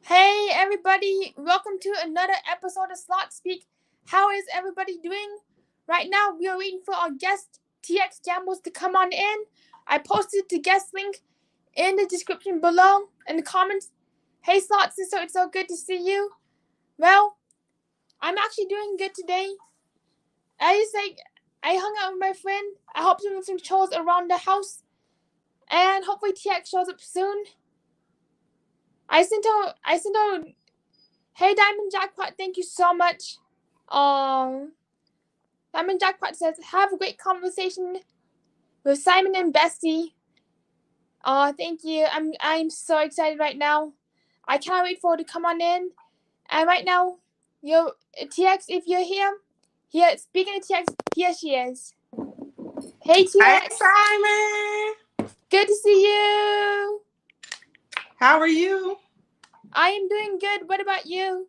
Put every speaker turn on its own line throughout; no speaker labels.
Hey everybody, welcome to another episode of Slot Speak. How is everybody doing? Right now we are waiting for our guest TX Gambles to come on in. I posted the guest link in the description below in the comments. Hey Slot Sister, it's so good to see you. Well, I'm actually doing good today. I hung out with my friend. I helped him with some chores around the house. And hopefully TX shows up soon. I sent out Hey Diamond Jackpot, thank you so much. Diamond Jackpot says, have a great conversation with Simon and Bestie. Thank you. I'm so excited right now. I can't wait for her to come on in. And right now, TX, if you're here, speaking of TX, here she is. Hey TX.
Hey Simon.
Good to see you.
How are you?
I am doing good. What about you?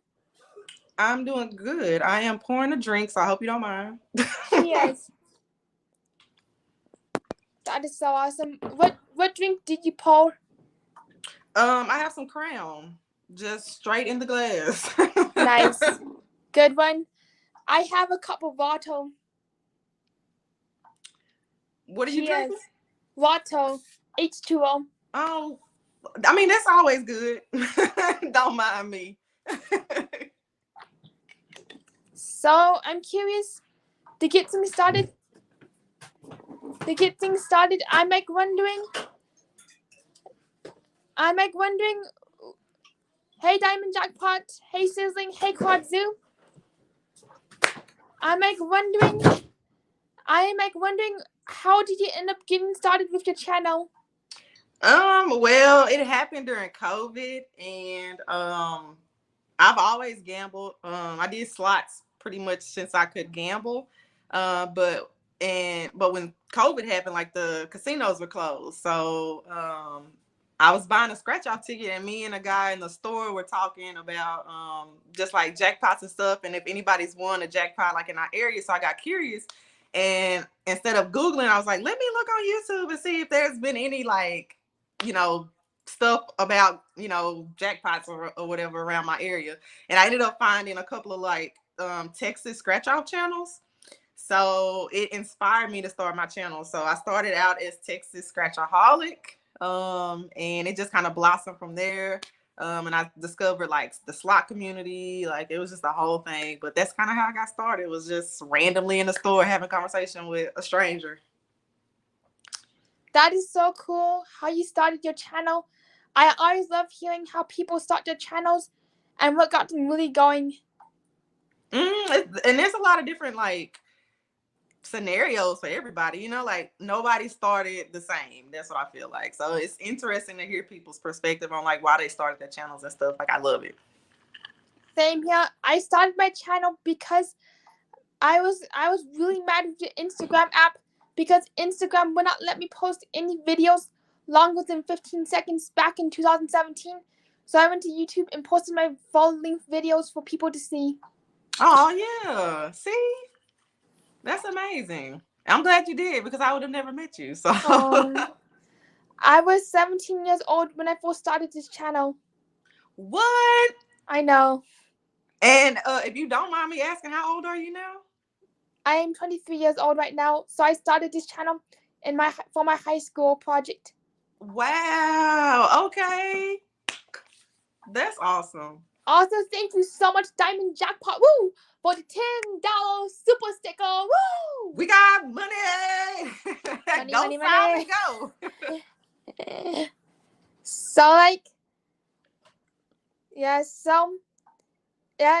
I'm doing good. I am pouring a drink, so I hope you don't mind.
Cheers. That is so awesome. What drink did you pour?
I have some Crown, just straight in the glass.
Nice. Good one. I have a cup of Vato.
What are you drinking?
Vato. H2O.
Oh, I mean, that's always good. Don't mind me.
So, I'm curious, to get things started, I'm like wondering, hey Diamond Jackpot, hey Sizzling, hey Quad Zoo. I'm like wondering, how did you end up getting started with your channel?
Well, it happened during COVID, and I've always gambled. I did slots pretty much since I could gamble. But when COVID happened, like the casinos were closed. So I was buying a scratch off ticket, and me and a guy in the store were talking about just like jackpots and stuff, and if anybody's won a jackpot like in our area. So I got curious, and instead of Googling, I was like, let me look on YouTube and see if there's been any stuff about jackpots or whatever around my area. And I ended up finding a couple of Texas scratch off channels. So it inspired me to start my channel. So I started out as Texas Scratchaholic, and it just kind of blossomed from there. And I discovered like the slot community, like it was just the whole thing. But that's kind of how I got started. It was just randomly in the store having a conversation with a stranger.
That is so cool how you started your channel. I always love hearing how people start their channels and what got them really going.
And there's a lot of different scenarios for everybody, like nobody started the same. That's what I feel like. So it's interesting to hear people's perspective on like why they started their channels and stuff. Like I love it.
Same here. I started my channel because I was really mad with the Instagram app because Instagram would not let me post any videos longer than 15 seconds back in 2017. So I went to YouTube and posted my full-length videos for people to see.
Oh yeah, see, that's amazing. I'm glad you did because I would have never met you. So
I was 17 years old when I first started this channel.
What?
I know.
And if you don't mind me asking, how old are you now?
I am 23 years old right now. So I started this channel for my high school project.
Wow. Okay. That's awesome.
Also, thank you so much, Diamond Jackpot, woo, for the $10 super sticker, woo!
We got money. Money. Go.
So, yeah,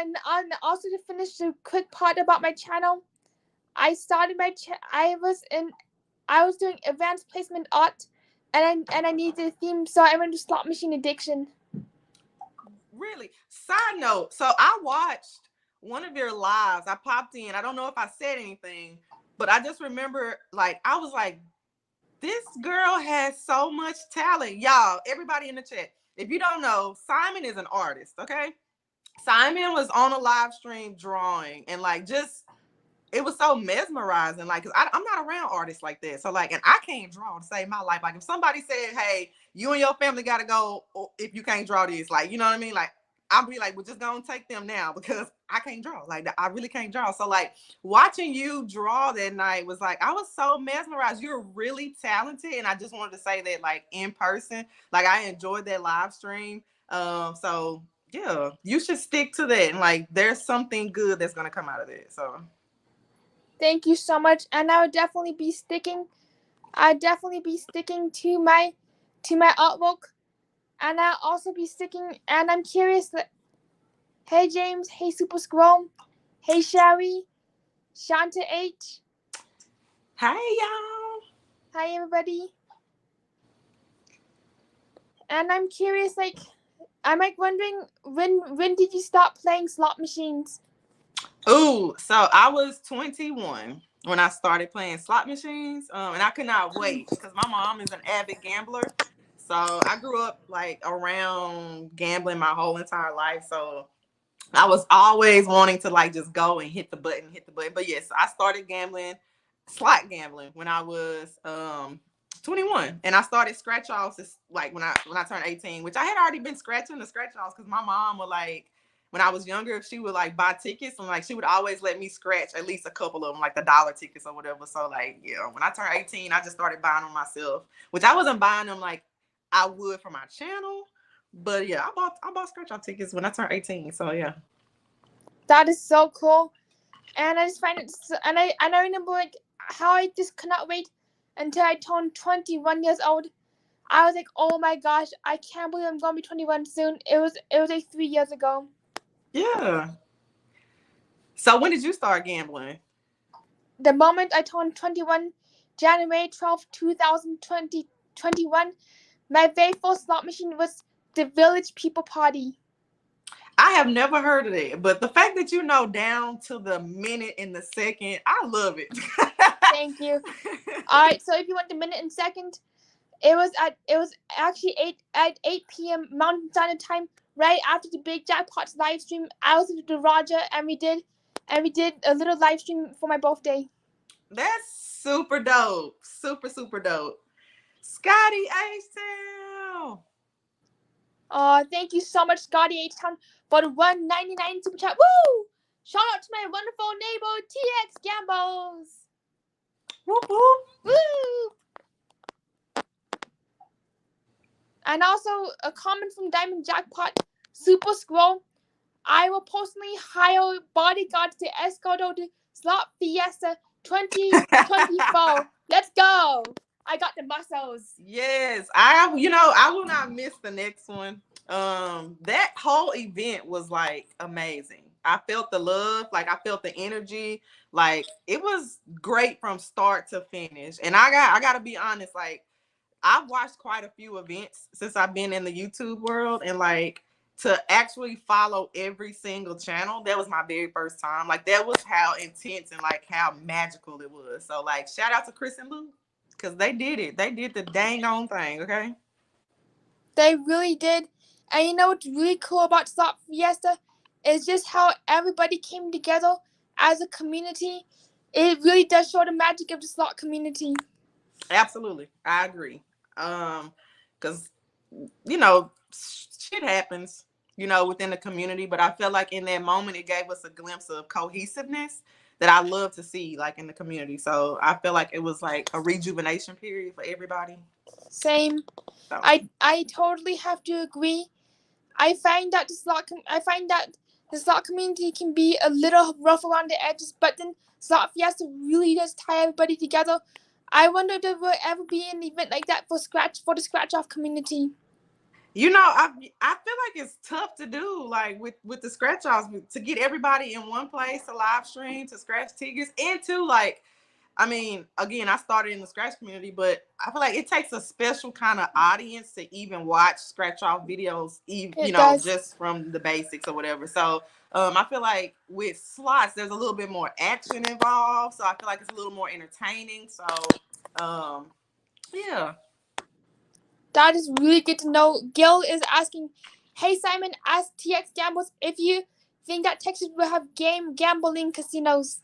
and also to finish the quick part about my channel, I started I was doing advanced placement art, and I needed a theme, so I went to Slot Machine Addiction.
Really? Side note, so I watched one of your lives. I popped in. I don't know if I said anything, but I just remember I was like, this girl has so much talent. Y'all, everybody in the chat, if you don't know, Simon is an artist, okay? Simon was on a live stream drawing and it was so mesmerizing. Cause I'm not around artists like that. So and I can't draw to save my life. If somebody said, hey, you and your family got to go if you can't draw this, you know what I mean? I'll be like, we're just gonna take them now because I can't draw. Like I really can't draw. So like watching you draw that night was like, I was so mesmerized. You're really talented. And I just wanted to say that like in person, like I enjoyed that live stream. So yeah, you should stick to that. And like there's something good that's gonna come out of it. So
Thank you so much. And I would definitely be sticking to my artwork. And I'll also be sticking, and I'm curious that, hey James, hey Super Scroll, hey Sherry, Shanta H.
Hey y'all.
Hi everybody. And I'm curious, like, I'm like wondering when did you stop playing slot machines?
Ooh, so I was 21 when I started playing slot machines, and I could not wait because my mom is an avid gambler. So I grew up like around gambling my whole entire life. So I was always wanting to like just go and hit the button. But yes, I started gambling, slot gambling when I was 21, and I started scratch offs like when I turned 18, which I had already been scratching the scratch offs because my mom would like when I was younger, she would like buy tickets and like she would always let me scratch at least a couple of them, like the dollar tickets or whatever. So like yeah, when I turned 18, I just started buying them myself, which I wasn't buying them like I would for my channel. But yeah, I bought scratch off tickets when I turned 18. So yeah.
That is so cool. And I just find it, and I remember like how I just could not wait until I turned 21 years old. I was like, oh my gosh, I can't believe I'm gonna be 21 soon. It was like 3 years ago.
Yeah. So when did you start gambling?
The moment I turned 21, January 12th, 2021, my very first slot machine was the Village People Party.
I have never heard of it, but the fact that you know down to the minute and the second, I love it.
Thank you. All right, so if you want the minute and second, it was actually 8 p.m. Mountain Standard Time, right after the Big Jackpots live stream. I was with the Roger, and we did a little live stream for my birthday.
That's super dope. Super dope. Scotty H-Town.
Thank you so much, Scotty H-Town, for the 199 super chat. Woo! Shout out to my wonderful neighbor, TX Gambos.
Whoop, whoop.
Woo! And also a comment from Diamond Jackpot, Super Scroll. I will personally hire bodyguards to escort out the Slot Fiesta 2024. Let's go! I got the muscles.
Yes, I will not miss the next one. That whole event was like amazing. I felt the love, like I felt the energy, like it was great from start to finish. And I got to be honest, like I've watched quite a few events since I've been in the YouTube world, and like to actually follow every single channel, that was my very first time. Like that was how intense and like how magical it was. So like shout out to Chris and Lou, because they did it. They did the dang on thing, okay?
They really did. And you know what's really cool about Slot Fiesta is just how everybody came together as a community. It really does show the magic of the slot community.
Absolutely. I agree. Because shit happens, within the community, but I feel like in that moment it gave us a glimpse of cohesiveness that I love to see like in the community. So I feel like it was like a rejuvenation period for everybody.
Same. So. I totally have to agree. I find that the slot community can be a little rough around the edges, but then Slot Fiesta really does tie everybody together. I wonder if there will ever be an event like that for the scratch off community.
I feel like it's tough to do, like with the scratch offs, to get everybody in one place to live stream, to scratch tickets, and to like, I mean, again, I started in the scratch community, but I feel like it takes a special kind of audience to even watch scratch off videos, just from the basics or whatever. So I feel like with slots, there's a little bit more action involved. So I feel like it's a little more entertaining. So yeah.
That is really good to know. Gil is asking, hey Simon, ask TX Gambles if you think that Texas will have gambling casinos.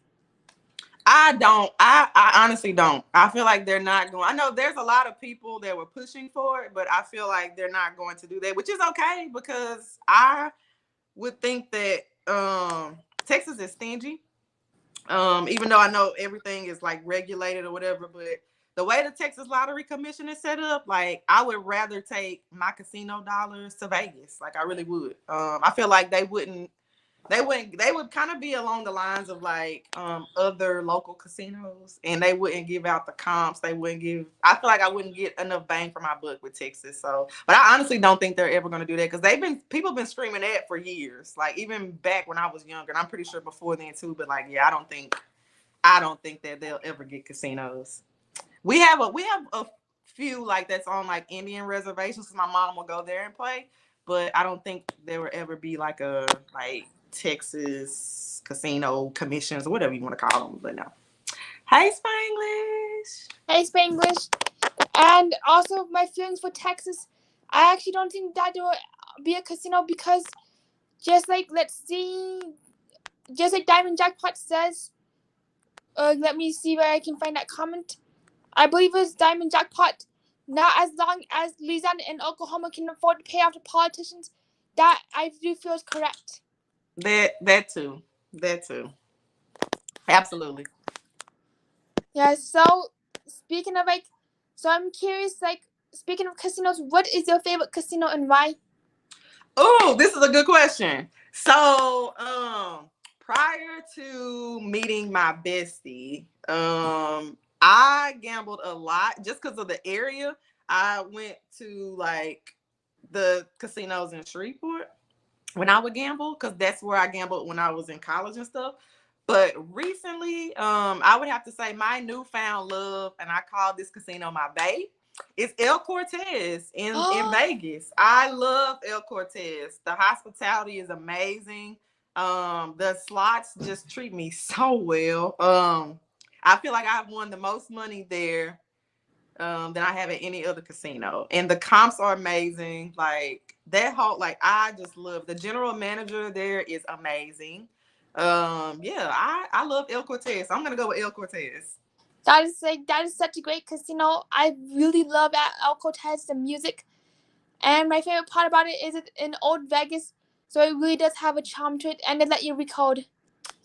I don't. I honestly don't. I feel like they're not going. I know there's a lot of people that were pushing for it, but I feel like they're not going to do that, which is okay because I would think that Texas is stingy. Even though I know everything is like regulated or whatever, but the way the Texas Lottery Commission is set up, like I would rather take my casino dollars to Vegas. Like I really would. I feel like they would kind of be along the lines of like other local casinos, and they wouldn't give out the comps. I feel like I wouldn't get enough bang for my buck with Texas. So, but I honestly don't think they're ever going to do that, because people have been screaming that for years, like even back when I was younger, and I'm pretty sure before then too. But like, yeah, I don't think that they'll ever get casinos. We have a few like that's on like Indian reservations. My mom will go there and play, but I don't think there will ever be like a Texas casino commissions or whatever you want to call them. But no. Hey, Spanglish.
Hey, Spanglish. And also my feelings for Texas. I actually don't think that there will be a casino, because just like Diamond Jackpot says, let me see where I can find that comment. I believe it's Diamond Jackpot. Not as long as Louisiana and Oklahoma can afford to pay off the politicians. That I do feel is correct.
That too. Absolutely.
Yeah, so speaking of I'm curious, speaking of casinos, what is your favorite casino and why?
Oh, this is a good question. So, prior to meeting my bestie, I gambled a lot just because of the area. I went to like the casinos in Shreveport when I would gamble, because that's where I gambled when I was in college and stuff. But recently, I would have to say my newfound love, and I call this casino my babe, is El Cortez in Vegas. I love El Cortez. The hospitality is amazing. The slots just treat me so well. I feel like I've won the most money there than I have at any other casino. And the comps are amazing. Like that whole, like I just love the general manager there is amazing. Yeah, I love El Cortez. So I'm gonna go with El Cortez.
That is such a great casino. I really love at El Cortez the music, and my favorite part about it is it's in Old Vegas, so it really does have a charm to it, and they let you recode.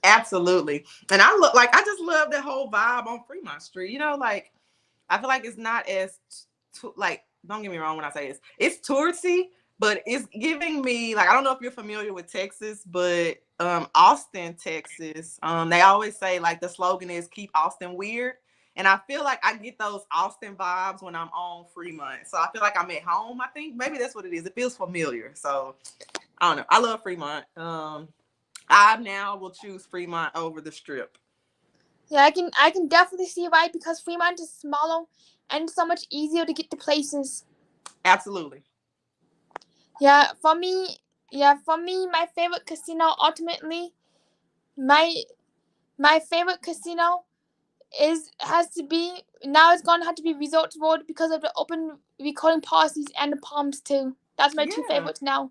Absolutely, and I just love the whole vibe on Fremont Street. You know, like I feel like it's not as like, don't get me wrong when I say this, it's touristy, but it's giving me like, I don't know if you're familiar with Texas, but Austin, Texas, they always say like the slogan is keep Austin weird. And I feel like I get those Austin vibes when I'm on Fremont. So I feel like I'm at home. I think maybe that's what it is. It feels familiar. So I don't know. I love Fremont. I now will choose Fremont over the Strip.
Yeah, I can definitely see why, because Fremont is smaller and so much easier to get to places.
Absolutely.
Yeah, for me, my favorite casino ultimately, my favorite casino has to be going to have to be Resorts World, because of the open recording policies and the Palms too. That's my two favorites now.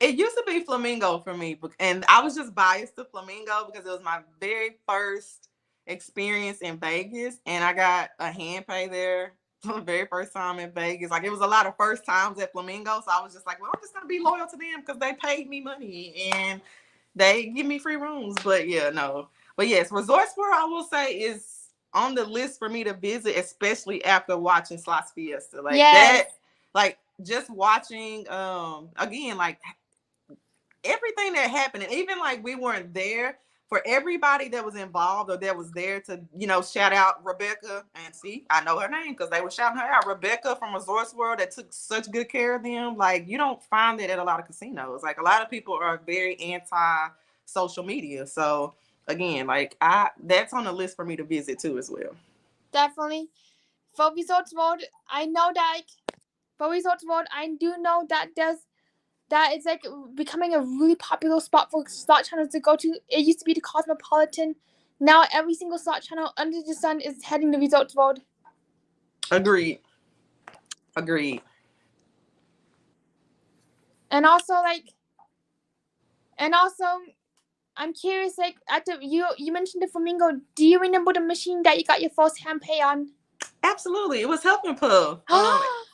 It used to be Flamingo for me, and I was just biased to Flamingo because it was my very first experience in Vegas, and I got a hand pay there for the very first time in Vegas. Like, it was a lot of first times at Flamingo, so I was just like, well, I'm just gonna be loyal to them because they paid me money and they give me free rooms. But yeah, no. But yes, Resorts World, I will say, is on the list for me to visit, especially after watching Slots Fiesta. Like that, like just watching again, like everything that happened, and even like we weren't there, for everybody that was involved or that was there to, you know, shout out Rebecca, and see, I know her name because they were shouting her out, Rebecca from Resorts World, that took such good care of them. Like, you don't find that at a lot of casinos. Like, a lot of people are very anti social media. So again, like that's on the list for me to visit too as well.
Definitely. For Resorts World, I know that I do know that it's like becoming a really popular spot for slot channels to go to. It used to be the Cosmopolitan. Now every single slot channel under the sun is heading to Resorts World.
Agreed.
And also, I'm curious, like, you mentioned the Flamingo. Do you remember the machine that you got your first hand pay on?
Absolutely. It was Huff and Puff.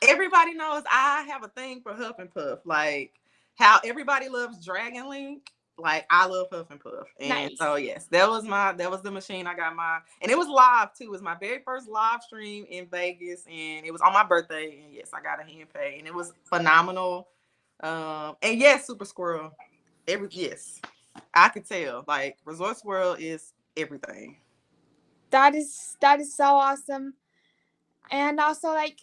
Everybody knows I have a thing for Huff and Puff. Like, how everybody loves Dragon Link, like I love Huff and Puff. And
Nice.
so yes, that was the machine I got my, and it was live too. It was my very first live stream in Vegas, and it was on my birthday. And yes, I got a hand pay, and it was phenomenal. And yes, Super Squirrel. Yes, I could tell. Like Resort World is everything.
That is so awesome. And also, like,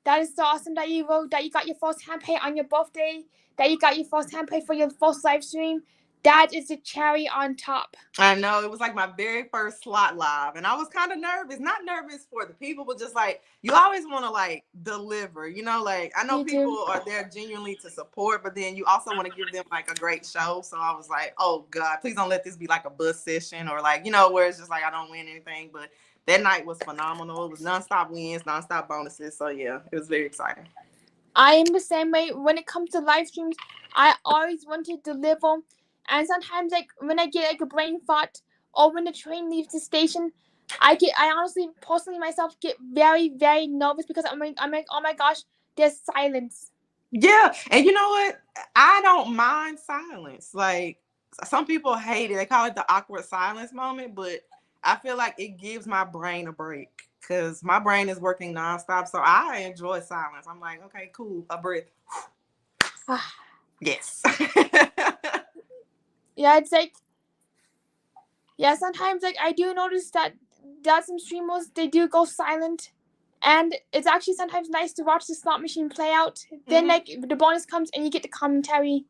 that is so awesome that you got your first hand pay on your birthday, that you got your first hand pay for your first live stream. That is the cherry on top.
I know, it was like my very first slot live, and I was kind of nervous. Not nervous for the people, but just like you always want to like deliver. You know, like I know people are there genuinely to support, but then you also want to give them like a great show. So I was like, oh God, please don't let this be like a bus session or like, you know, where it's just like I don't win anything. But that night was phenomenal. It was nonstop wins, nonstop bonuses. So yeah, it was very exciting.
I am the same way when it comes to live streams. I always want to deliver, and sometimes like when I get like a brain fart or when the train leaves the station, I honestly personally myself get very, very nervous because I'm like, oh my gosh, there's silence.
Yeah, and you know what? I don't mind silence. Like some people hate it. They call it the awkward silence moment, but I feel like it gives my brain a break because my brain is working nonstop. So I enjoy silence. I'm like, okay, cool, a breath. Yes.
Yeah, it's like, yeah, sometimes like I do notice that some streamers, they do go silent, and it's actually sometimes nice to watch the slot machine play out. Then like the bonus comes and you get the commentary.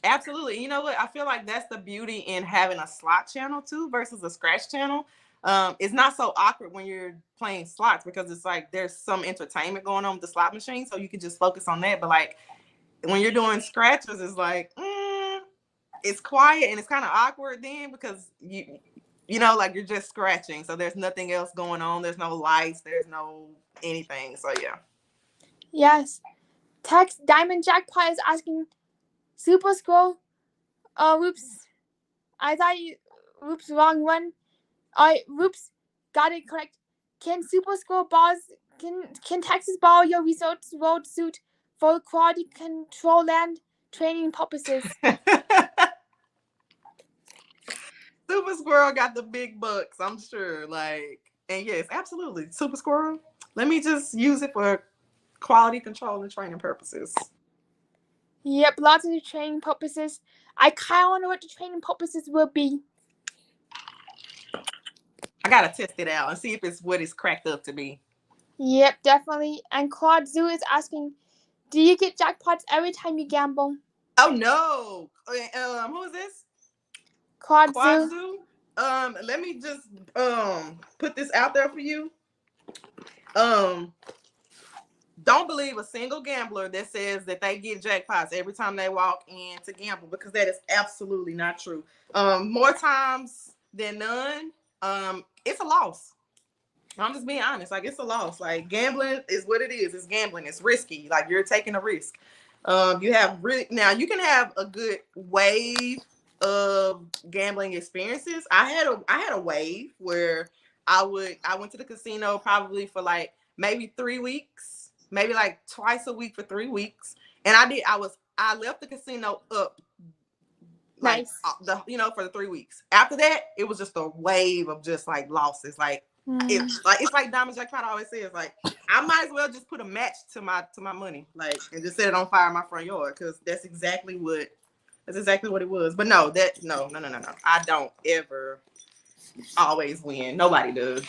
Absolutely. You know what? I feel like that's the beauty in having a slot channel too versus a scratch channel. It's not so awkward when you're playing slots because it's like there's some entertainment going on with the slot machine, so you can just focus on that. But like when you're doing scratches, it's like it's quiet and it's kind of awkward then because you know, like you're just scratching, so there's nothing else going on. There's no lights. There's no anything. So yeah.
Yes. Text Diamond Jackpot is asking, Super Scroll. Whoops. I thought you. Whoops, wrong one. Whoops, got it correct. Can Super Scroll Balls. Can Texas borrow your Resorts World suit for quality control and training purposes?
Super Squirrel got the big bucks, I'm sure. Like, and yes, absolutely. Super Squirrel. Let me just use it for quality control and training purposes.
Yep, lots of training purposes. I kind of wonder what the training purposes will be.
I gotta test it out and see if it's what it's cracked up to be.
Yep, definitely. And Claude Zoo is asking, do you get jackpots every time you gamble?
Oh no. Who is this?
Claude Zoo.
Let me just put this out there for you. Don't believe a single gambler that says that they get jackpots every time they walk in to gamble, because that is absolutely not true. More times than none, it's a loss. I'm just being honest. Like, it's a loss. Like, gambling is what it is. It's gambling. It's risky. Like, you're taking a risk. You have now you can have a good wave of gambling experiences. I had a wave where I went to the casino probably for like maybe 3 weeks, maybe like twice a week for 3 weeks. And I left the casino up like
nice.
For the 3 weeks. After that, it was just a wave of just like losses. Like it's like Diamond Jackpot always says, like, I might as well just put a match to my money, like, and just set it on fire in my front yard, because that's exactly what it was. But no. I don't ever always win. Nobody does.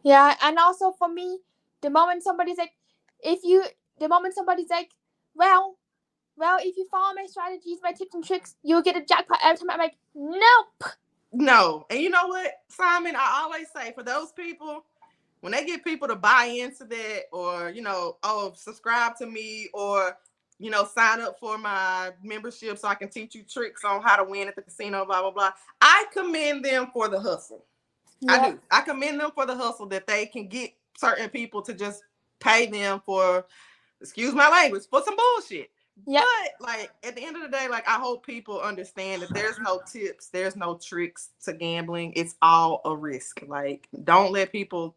Yeah, and also for me, the moment somebody's like, well, if you follow my strategies, my tips and tricks, you'll get a jackpot every time. I'm like, nope.
No. And you know what, Simon, I always say, for those people, when they get people to buy into that, or, subscribe to me, or, sign up for my membership so I can teach you tricks on how to win at the casino, blah, blah, blah, I commend them for the hustle. Yep. I do. I commend them for the hustle that they can get certain people to just pay them for, excuse my language, for some bullshit. Yep. But like at the end of the day, like, I hope people understand that there's no tips, there's no tricks to gambling. It's all a risk. Like, don't let people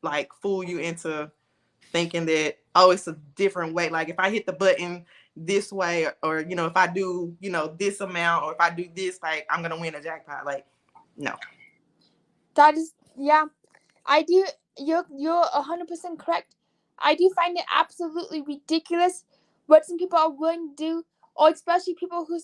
like fool you into thinking that, oh, it's a different way. Like if I hit the button this way, or if I do, this amount, or if I do this, like I'm gonna win a jackpot. Like, no.
That is, yeah. I do. You're 100% correct. I do find it absolutely ridiculous what some people are willing to do, or especially people who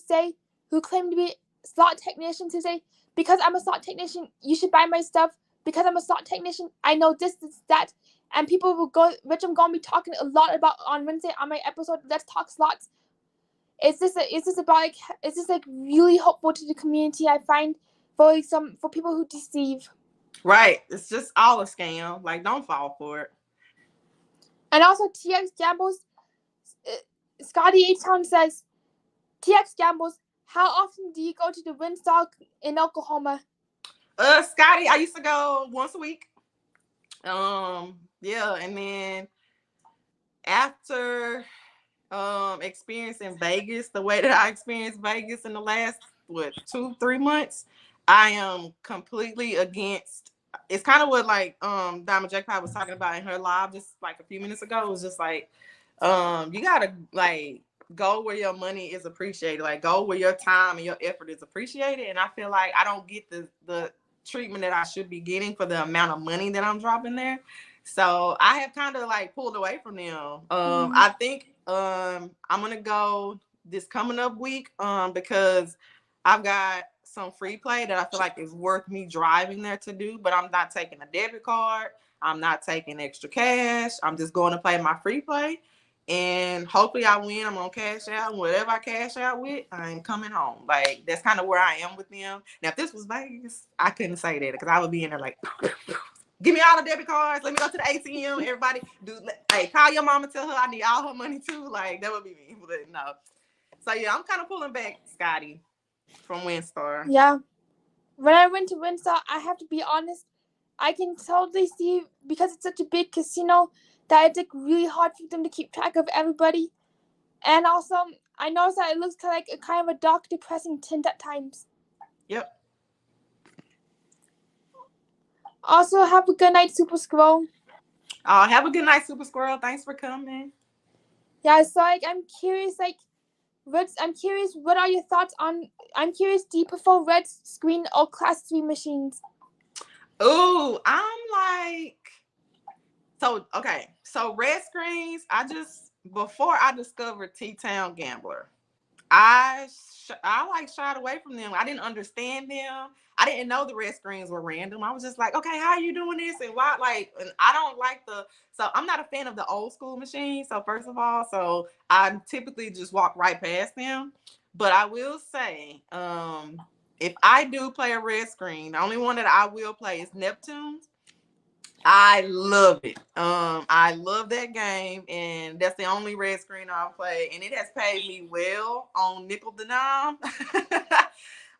claim to be slot technicians, who say, because I'm a slot technician, you should buy my stuff. Because I'm a slot technician, I know this, that, and people will go, which I'm gonna be talking a lot about on Wednesday on my episode. Let's talk slots. Is this really helpful to the community? I find for people who deceive.
Right. It's just all a scam. Like, don't fall for it.
And also, TX Gambles, Scotty H-Town says, TX Gambles, how often do you go to the Winstock in Oklahoma?
Scotty, I used to go once a week. Yeah, and then after experiencing Vegas the way that I experienced Vegas in the last 2-3 months, I am completely against. It's kind of what like Diamond Jackpot was talking about in her live just like a few minutes ago. It was just like you gotta like go where your money is appreciated, like go where your time and your effort is appreciated. And I feel like I don't get the treatment that I should be getting for the amount of money that I'm dropping there. So I have kind of like pulled away from them. I think I'm gonna go this coming up week because I've got some free play that I feel like is worth me driving there to do, but I'm not taking a debit card. I'm not taking extra cash. I'm just going to play my free play. And hopefully I win. I'm gonna cash out. Whatever I cash out with, I'm coming home. Like that's kind of where I am with them. Now, if this was Vegas, I couldn't say that because I would be in there like, give me all the debit cards. Let me go to the ATM. Everybody, hey, call your mama. Tell her I need all her money too. Like that would be me. But no. So yeah, I'm kind of pulling back, Scotty, from WinStar.
Yeah. When I went to WinStar, I have to be honest. I can totally see, because it's such a big casino, that it's like really hard for them to keep track of everybody. And also, I noticed that it looks like a kind of a dark, depressing tint at times.
Yep.
Also, have a good night, Super Squirrel.
Have a good night, Super Squirrel. Thanks for coming.
Yeah, so like I'm curious, what are your thoughts on? I'm curious, do you prefer red screen or Class 3 machines?
Ooh, I'm like, so red screens. Before I discovered T-Town Gambler, I like shied away from them. I didn't understand them. I didn't know the red screens were random. I was just like, okay, how are you doing this? And why? Like, and I don't like so I'm not a fan of the old school machines. So first of all, so I typically just walk right past them. But I will say, if I do play a red screen, the only one that I will play is Neptune's. I love it. I love that game, and that's the only red screen I'll play, and it has paid me well on nickel to dime.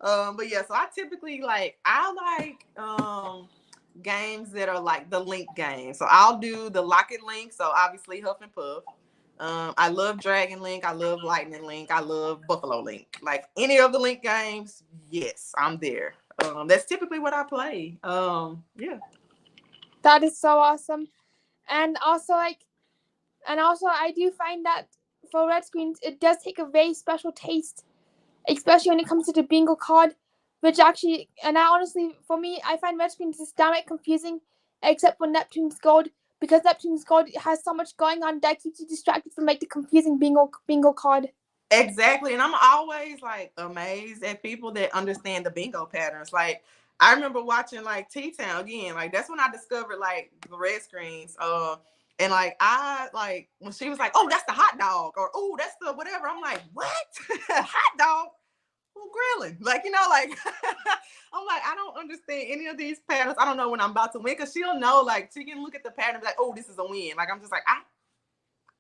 But yeah, so I typically like games that are like the link games. So I'll do the Lock It Link. So obviously Huff and Puff. I love Dragon Link. I love Lightning Link. I love Buffalo Link. Like any of the link games, yes, I'm there. That's typically what I play. Yeah.
That is so awesome. And also I do find that for red screens, it does take a very special taste, especially when it comes to the bingo card, which actually, and I honestly, for me, I find red screens is downright confusing, except for Neptune's Gold, because Neptune's Gold has so much going on that keeps you distracted from like the confusing bingo card.
Exactly. And I'm always like amazed at people that understand the bingo patterns. Like I remember watching like T-Town again. Like that's when I discovered like the red screens. And like I like when she was like, oh, that's the hot dog, or oh, that's the whatever. I'm like, what? Hot dog? Who grilling? Like, like I'm like, I don't understand any of these patterns. I don't know when I'm about to win, because she'll know, like she can look at the pattern and be like, oh, this is a win. Like I'm just like,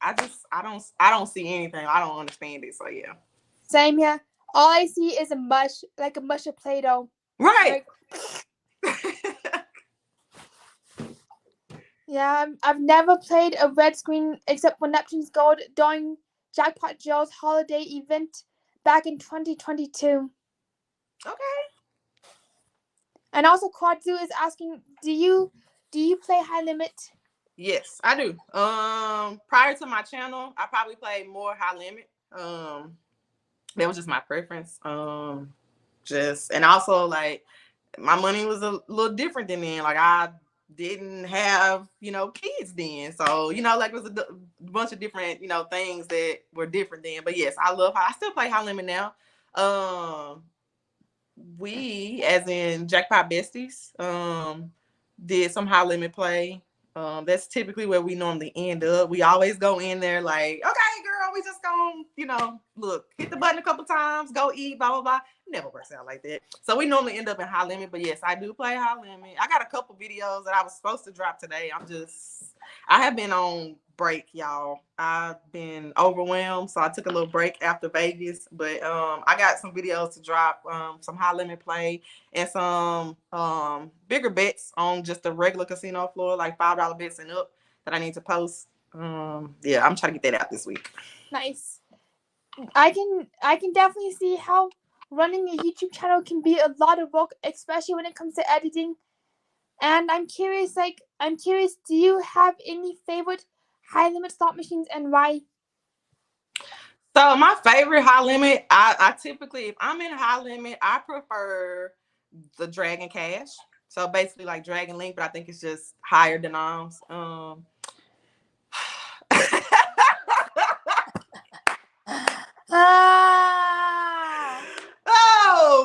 I don't see anything. I don't understand it. So yeah.
Same here. All I see is a mush of Play-Doh.
Right.
Yeah, I've never played a red screen except for Neptune's Gold during Jackpot Joe's holiday event back in 2022.
Okay.
And also Quadzu is asking, do you play High Limit?
Yes, I do. Prior to my channel, I probably played more high limit. That was just my preference. Just and also like my money was a little different than then. Like I didn't have, kids then. So, like it was a bunch of different, things that were different then. But yes, I still play high limit now. We, as in Jackpot Besties, did some high limit play. That's typically where we normally end up. We always go in there like, okay, girl, we just gonna, look, hit the button a couple times, go eat, blah, blah, blah. It never works out like that. So we normally end up in high limit, but yes, I do play high limit. I got a couple videos that I was supposed to drop today. I have been on break, y'all. I've been overwhelmed, so I took a little break after Vegas. But I got some videos to drop, some high limit play, and some bigger bets on just the regular casino floor, like $5 bets and up that I need to post. Yeah, I'm trying to get that out this week.
Nice. I can definitely see how running a YouTube channel can be a lot of work, especially when it comes to editing. And I'm curious, do you have any favorite high limit slot machines and why?
So my favorite high limit, I typically, if I'm in high limit, I prefer the Dragon Cash. So basically like Dragon Link, but I think it's just higher denoms. Oh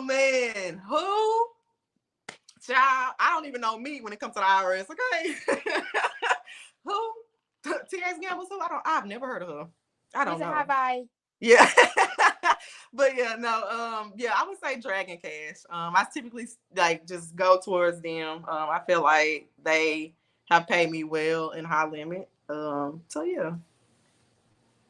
man, who? Child, I don't even know me when it comes to the IRS. Okay, who? TX Gamble? Who? I've never heard of her. I don't know.
Have I?
Yeah. But yeah, no, yeah, I would say Dragon Cash. I typically like just go towards them. I feel like they have paid me well in high limit. So yeah.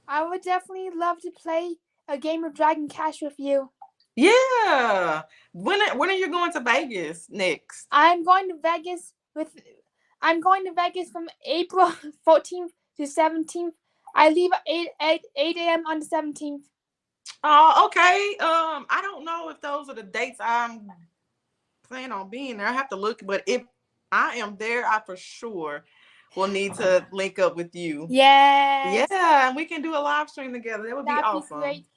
I would definitely love to play a game of Dragon Cash with you.
Yeah. When are you going to Vegas next?
I'm going to Vegas from April 14th to 17th. I leave at 8 a.m. on the 17th.
Oh, okay. I don't know if those are the dates I'm planning on being there. I have to look, but if I am there, I for sure will need to link up with you.
Yes.
Yeah, and we can do a live stream together. That would be awesome.
Great.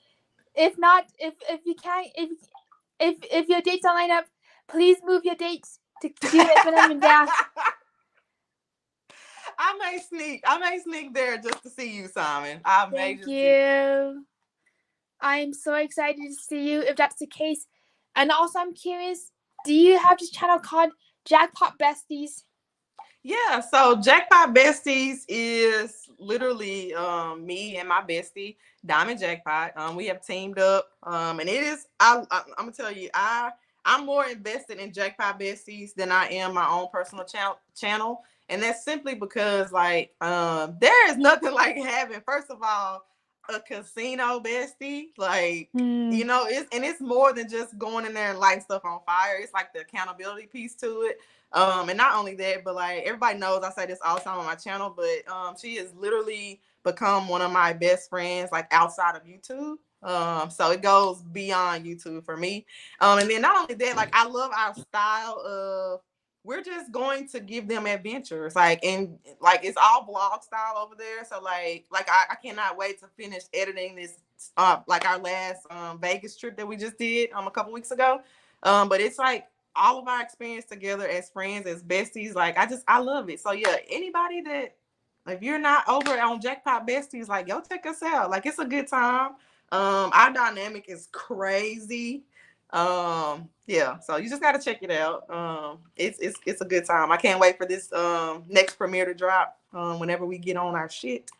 If not, if you can't, if your dates don't line up, please move your dates to do it when I'm in there.
I may sneak there just to see you, Simon.
Thank you. I am so excited to see you if that's the case. And also, I'm curious, do you have this channel called Jackpot Besties?
Yeah, so Jackpot Besties is literally me and my bestie, Diamond Jackpot. We have teamed up, and it is. I'm gonna tell you, I'm more invested in Jackpot Besties than I am my own personal channel, and that's simply because like there is nothing like having, first of all, a casino bestie. Like it's more than just going in there and lighting stuff on fire. It's like the accountability piece to it. And not only that, but like everybody knows, I say this all the time on my channel, but she has literally become one of my best friends, like outside of YouTube. So it goes beyond YouTube for me. And then not only that, like I love our style of, we're just going to give them adventures, like, and like it's all vlog style over there. So like I cannot wait to finish editing this, like our last Vegas trip that we just did a couple weeks ago. But it's like all of our experience together as friends, as besties. Like I love it. So yeah, anybody that, if you're not over on Jackpot Besties, like yo, check us out. Like it's a good time. Our dynamic is crazy. Yeah, so you just got to check it out. It's a good time. I can't wait for this next premiere to drop whenever we get on our shit.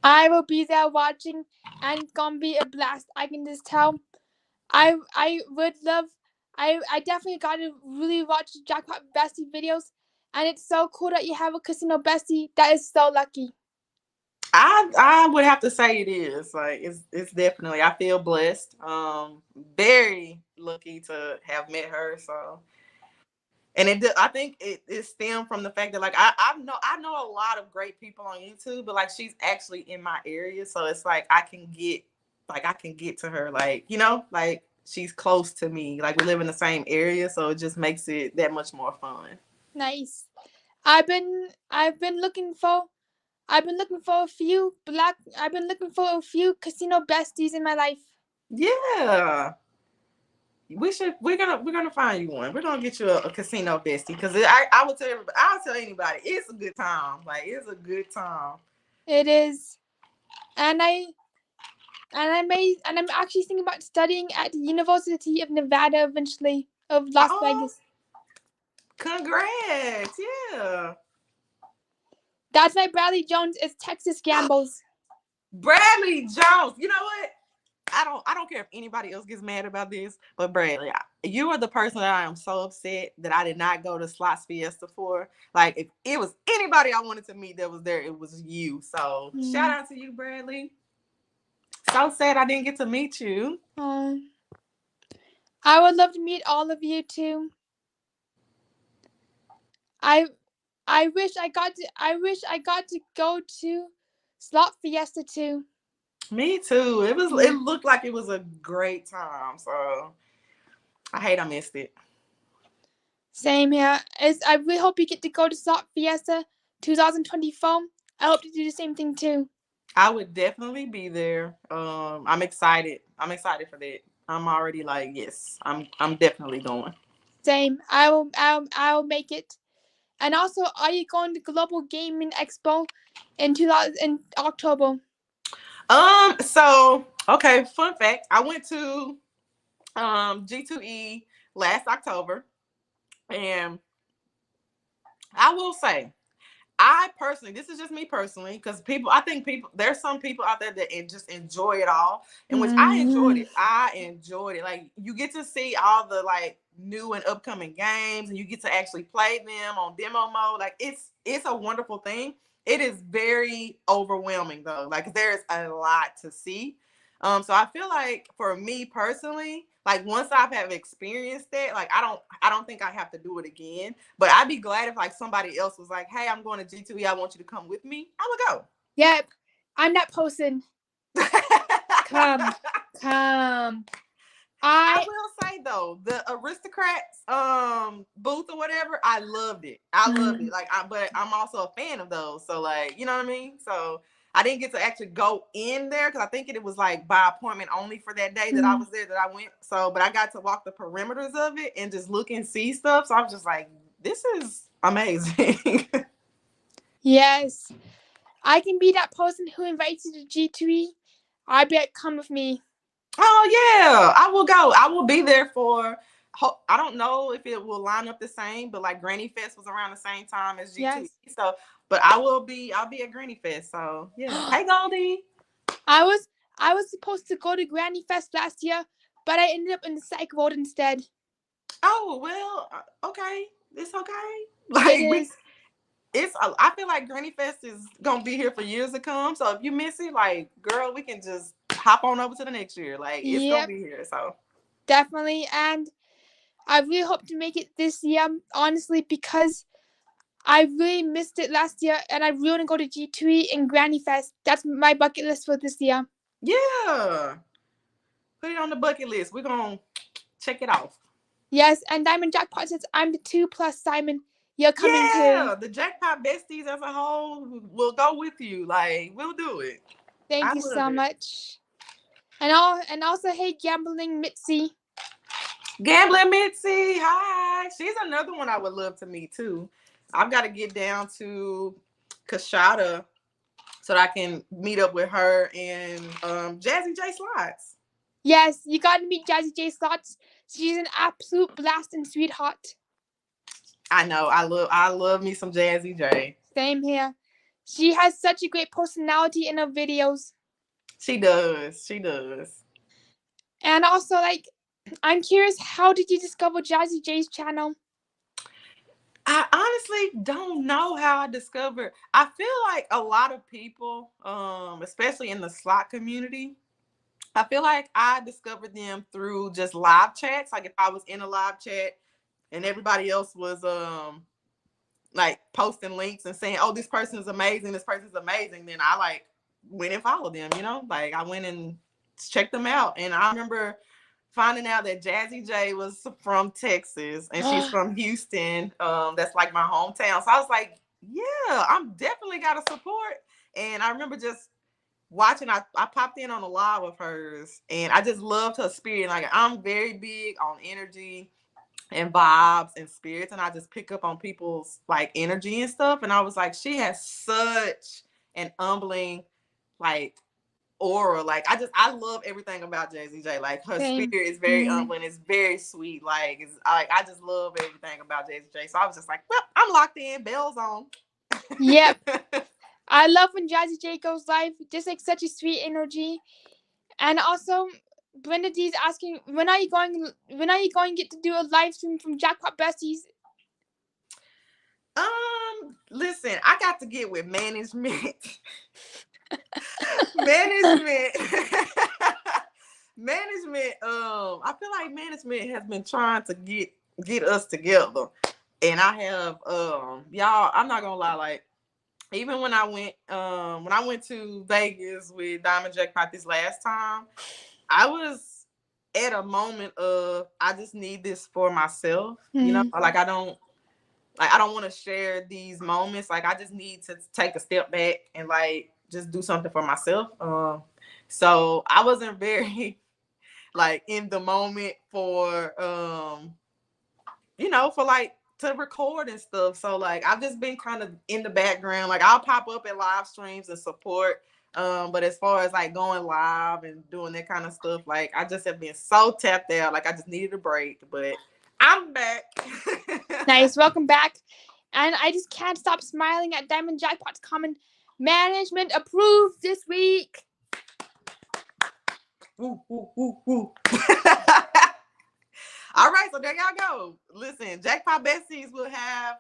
I will be there watching, and it's gonna be a blast. I can just tell. I would love. I definitely got to really watch Jackpot Bestie videos, and it's so cool that you have a casino bestie. That is so lucky.
I would have to say it is. Like it's definitely, I feel blessed. Very lucky to have met her. So, and I think it stemmed from the fact that like I know a lot of great people on YouTube, but like she's actually in my area, so it's like I can get to her, like like she's close to me, like we live in the same area, so it just makes it that much more fun.
Nice. I've been looking for a few casino besties in my life.
Yeah. We're gonna find you one. We're gonna get you a casino bestie because I would tell everybody, I'll tell anybody, it's a good time. Like it's a good time.
It is, and I'm actually thinking about studying at the University of Nevada eventually of Las Vegas.
Congrats! Yeah.
That's why Bradley Jones is Texas Gambles.
Bradley Jones. You know what? I don't care if anybody else gets mad about this, but Bradley, you are the person that I am so upset that I did not go to Slots Fiesta for. Like, if it was anybody I wanted to meet that was there, it was you. So shout out to you, Bradley. So sad I didn't get to meet you.
I would love to meet all of you too. I wish I got to go to Slot Fiesta too.
Me too. It looked like it was a great time. So I hate I missed it.
Same here. I really hope you get to go to Slot Fiesta 2024. I hope to do the same thing too.
I would definitely be there. I'm excited. I'm excited for that. I'm already like, yes, I'm definitely going.
Same. I will make it. And also, are you going to Global Gaming Expo in October?
So okay, fun fact. I went to G2E last October, and I will say, I personally, this is just me personally, because there's some people out there that just enjoy it all, in which I enjoyed it. I enjoyed it. Like, you get to see all the like new and upcoming games, and you get to actually play them on demo mode. Like, it's a wonderful thing. It is very overwhelming though. Like, there's a lot to see. So I feel like for me personally, like once I have experienced that, like I don't think I have to do it again. But I'd be glad if like somebody else was like, "Hey, I'm going to G2E. I want you to come with me." I would go.
Yep, I'm that person. Come.
I will say though, the Aristocrats booth or whatever, I loved it. I loved it. Like, but I'm also a fan of those. So like, you know what I mean? So I didn't get to actually go in there because I think it was like by appointment only for that day that I was there, that I went. So, but I got to walk the perimeters of it and just look and see stuff. So I was just like, this is amazing.
Yes, I can be that person who invites you to G2E. I bet come with me.
Oh yeah, I will go. I will be there for. I don't know if it will line up the same, but like Granny Fest was around the same time as G2E. Yes. So, but I'll be at Granny Fest. So yeah. Hey Goldie.
I was supposed to go to Granny Fest last year, but I ended up in the psych ward instead.
Oh well, okay, it's okay. Like I feel like Granny Fest is gonna be here for years to come. So if you miss it, like girl, we can just hop on over to the next year. Like it's gonna be here. So
definitely, and I really hope to make it this year, honestly, because I really missed it last year, and I really want to go to G2E and Granny Fest. That's my bucket list for this year.
Yeah. Put it on the bucket list. We're going to check it off.
Yes, and Diamond Jackpot says, I'm the 2+ Simon. You're coming too.
Yeah, the Jackpot besties as a whole will go with you. Like, we'll do it.
Thank you so much. And also, hey, Gambling Mitzi.
Gambling Mitzi, hi. She's another one I would love to meet too. I've got to get down to Kashada so that I can meet up with her and Jazzy J Slots.
Yes, you got to meet Jazzy J Slots. She's an absolute blast and sweetheart.
I know. I love me some Jazzy J.
Same here. She has such a great personality in her videos.
She does. She does.
And also, like, I'm curious, how did you discover Jazzy J's channel?
I honestly don't know how I discovered. I feel like a lot of people, especially in the slot community, I feel like I discovered them through just live chats. Like if I was in a live chat and everybody else was like posting links and saying, "Oh, this person is amazing, this person's amazing," then I like went and followed them, you know? Like I went and checked them out. And I remember finding out that Jazzy J was from Texas and she's from Houston. That's like my hometown. So I was like, Yeah, I'm definitely gotta support. And I remember just watching, I popped in on a live of hers and I just loved her spirit. Like I'm very big on energy and vibes and spirits, and I just pick up on people's like energy and stuff. And I was like, she has such an humbling like aura. Like I love everything about Jazzy J. Like her spirit
Same.
is very humbling, it's very sweet. Like it's like I just love everything about Jazzy J. So I was just like, well, I'm locked in, bells on.
Yep. I love when Jazzy J goes live. Just like such a sweet energy. And also, Brenda D is asking, when are you going to get to do a live stream from Jackpot Besties?
Listen, I got to get with management. management. management. I feel like management has been trying to get us together. And I have y'all, I'm not gonna lie, like even when I went to Vegas with Diamond Jackpot this last time, I was at a moment of I just need this for myself. You know, like I don't want to share these moments. Like I just need to take a step back and like just do something for myself. So I wasn't very like in the moment for for like to record and stuff. So like I've just been kind of in the background. Like I'll pop up at live streams and support. But as far as like going live and doing that kind of stuff, like I just have been so tapped out. Like I just needed a break. But I'm back.
Nice, welcome back. And I just can't stop smiling at Diamond Jackpot's comment. Management approved this week.
Woo, woo, woo, woo. All right, so there y'all go. Listen, Jackpot Besties will have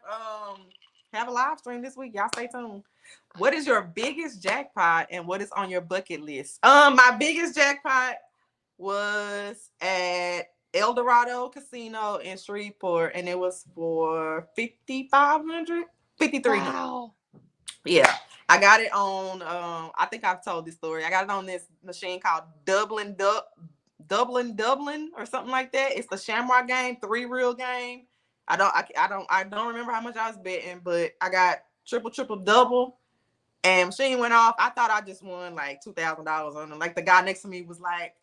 a live stream this week. Y'all stay tuned. What is your biggest jackpot and what is on your bucket list? My biggest jackpot was at El Dorado Casino in Shreveport, and it was for $5,500, $5,300.
Wow.
Yeah, I got it on. I think I've told this story. I got it on this machine called Dublin or something like that. It's the Shamrock game, 3-reel game. I don't remember how much I was betting, but I got triple double. And machine went off. I thought I just won like $2,000 on them. Like the guy next to me was like,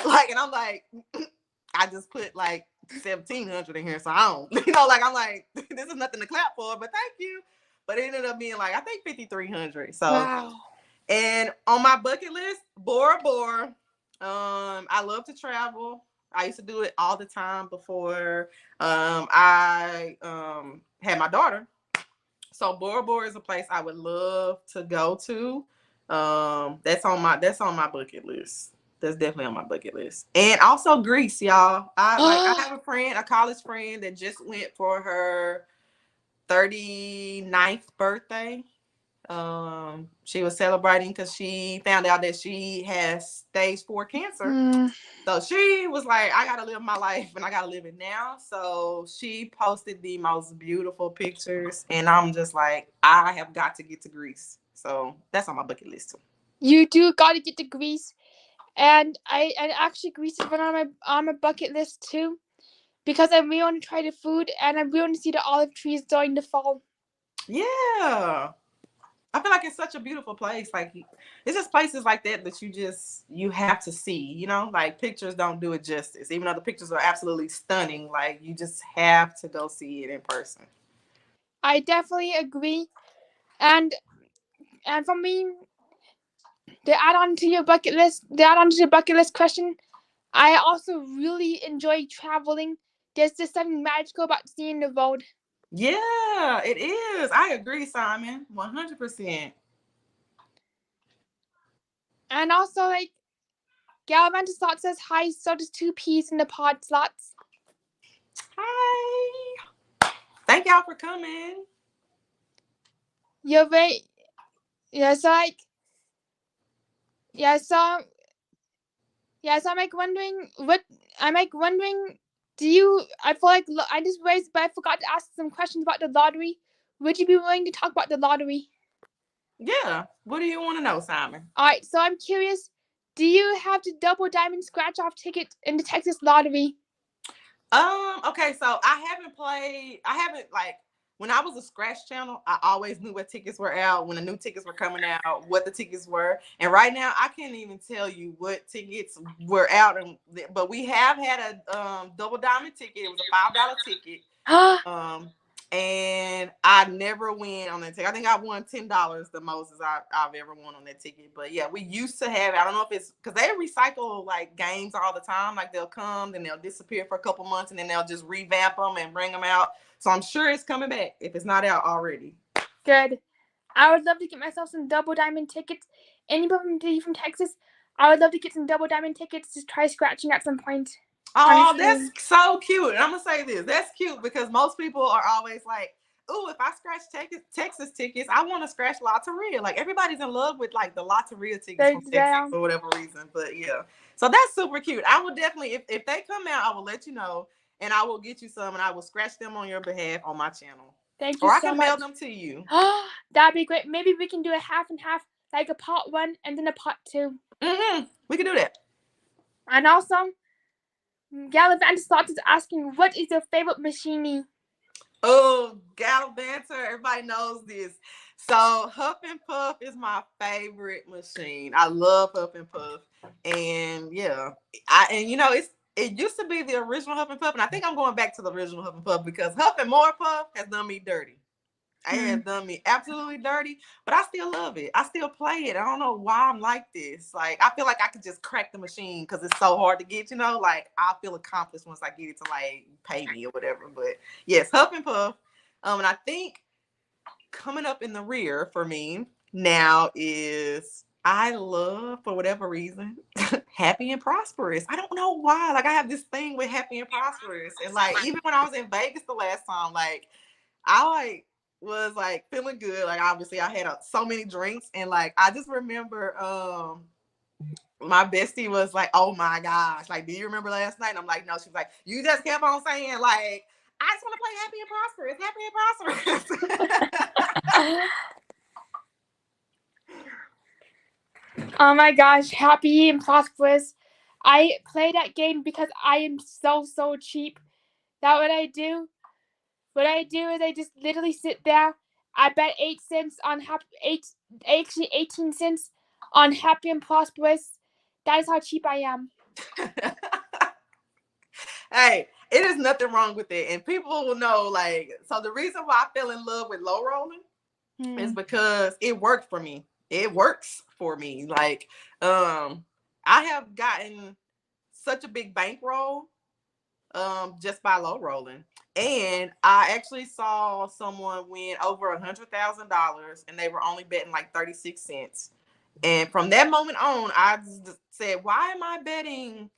and I'm like, I just put like 1,700 in here, so I don't, like I'm like, this is nothing to clap for, but thank you. But it ended up being like I think 5,300. So,
wow.
And on my bucket list, Bora Bora. I love to travel. I used to do it all the time before I had my daughter. So Bora Bora is a place I would love to go to. That's on my bucket list. That's definitely on my bucket list. And also Greece, y'all. I have a college friend that just went for her 39th birthday. She was celebrating because she found out that she has stage 4 cancer. So she was like, I gotta live my life and I gotta live it now. So she posted the most beautiful pictures, and I'm just like, I have got to get to Greece. So that's on my bucket list too.
You do gotta get to Greece. And actually Greece is on my bucket list too. Because I really want to try the food and I really want to see the olive trees during the fall.
Yeah. I feel like it's such a beautiful place. Like it's just places like that you have to see, like pictures don't do it justice. Even though the pictures are absolutely stunning, like you just have to go see it in person.
I definitely agree. And for me, to add on to your bucket list question, I also really enjoy traveling. There's just something magical about seeing the world.
Yeah, it is. I agree, Simon. 100%.
And also, like, Gallivantis Slot says hi, so does 2 P's in the pod slots.
Hi. Thank y'all for coming.
You're right. Yeah, so like, so I'm wondering, I feel like I just raised, but I forgot to ask some questions about the lottery. Would you be willing to talk about the lottery?
Yeah. What do you want to know, Simon?
All right, so I'm curious, do you have the double diamond scratch off ticket in the Texas lottery?
Okay, so I haven't when I was a scratch channel, I always knew what tickets were out, when the new tickets were coming out, what the tickets were. And right now, I can't even tell you what tickets were out. But we have had a double diamond ticket. It was a $5 ticket. And I never win on that ticket. I think I won $10 the most as I've ever won on that ticket. But yeah, we used to have, I don't know if it's because they recycle like games all the time. Like they'll come, then they'll disappear for a couple months, and then they'll just revamp them and bring them out. So I'm sure it's coming back if it's not out already.
Good. I would love to get myself some double diamond tickets. Anybody from Texas, I would love to get some double diamond tickets to try scratching at some point.
Oh, that's so cute. And I'm going to say this. That's cute because most people are always like, oh, if I scratch Texas tickets, I want to scratch Lotteria. Like everybody's in love with like the Lotteria tickets from Texas for whatever reason. But yeah, so that's super cute. I will definitely, if they come out, I will let you know, and I will get you some, and I will scratch them on your behalf on my channel.
Thank you.
Or I can mail them to you.
That'd be great. Maybe we can do a half and half, like a part 1 and then a part 2.
We can do that.
And also, Gallivanter Slots is asking, what is your favorite machine?
Oh, Gallivanter, everybody knows this. So Huff and Puff is my favorite machine. I love Huff and Puff. And yeah, it used to be the original Huff and Puff, and I think I'm going back to the original Huff and Puff because Huff and More Puff has done me dirty. It has done me absolutely dirty, but I still love it. I still play it. I don't know why I'm like this. Like, I feel like I could just crack the machine because it's so hard to get, like, I feel accomplished once I get it to, like, pay me or whatever. But, yes, Huff and Puff. And I think coming up in the rear for me now is I love, for whatever reason, Happy and Prosperous. I don't know why. Like, I have this thing with Happy and Prosperous. And, like, even when I was in Vegas the last time, like, I, was like feeling good. Like obviously I had so many drinks, and like I just remember my bestie was like, oh my gosh, like, do you remember last night? And I'm like, no. She was like, you just kept on saying like, I just want to play Happy and Prosperous.
Oh my gosh, Happy and Prosperous. I play that game because I am so cheap. That what I do? What I do is I just literally sit there. I bet 8 cents on actually 18 cents on Happy and Prosperous. That is how cheap I am.
Hey, it is nothing wrong with it. And people will know, like, so the reason why I fell in love with low rolling is because it worked for me. It works for me. Like, I have gotten such a big bankroll just by low rolling. And I actually saw someone win over $100,000 and they were only betting like 36 cents. And from that moment on, I just said, why am I betting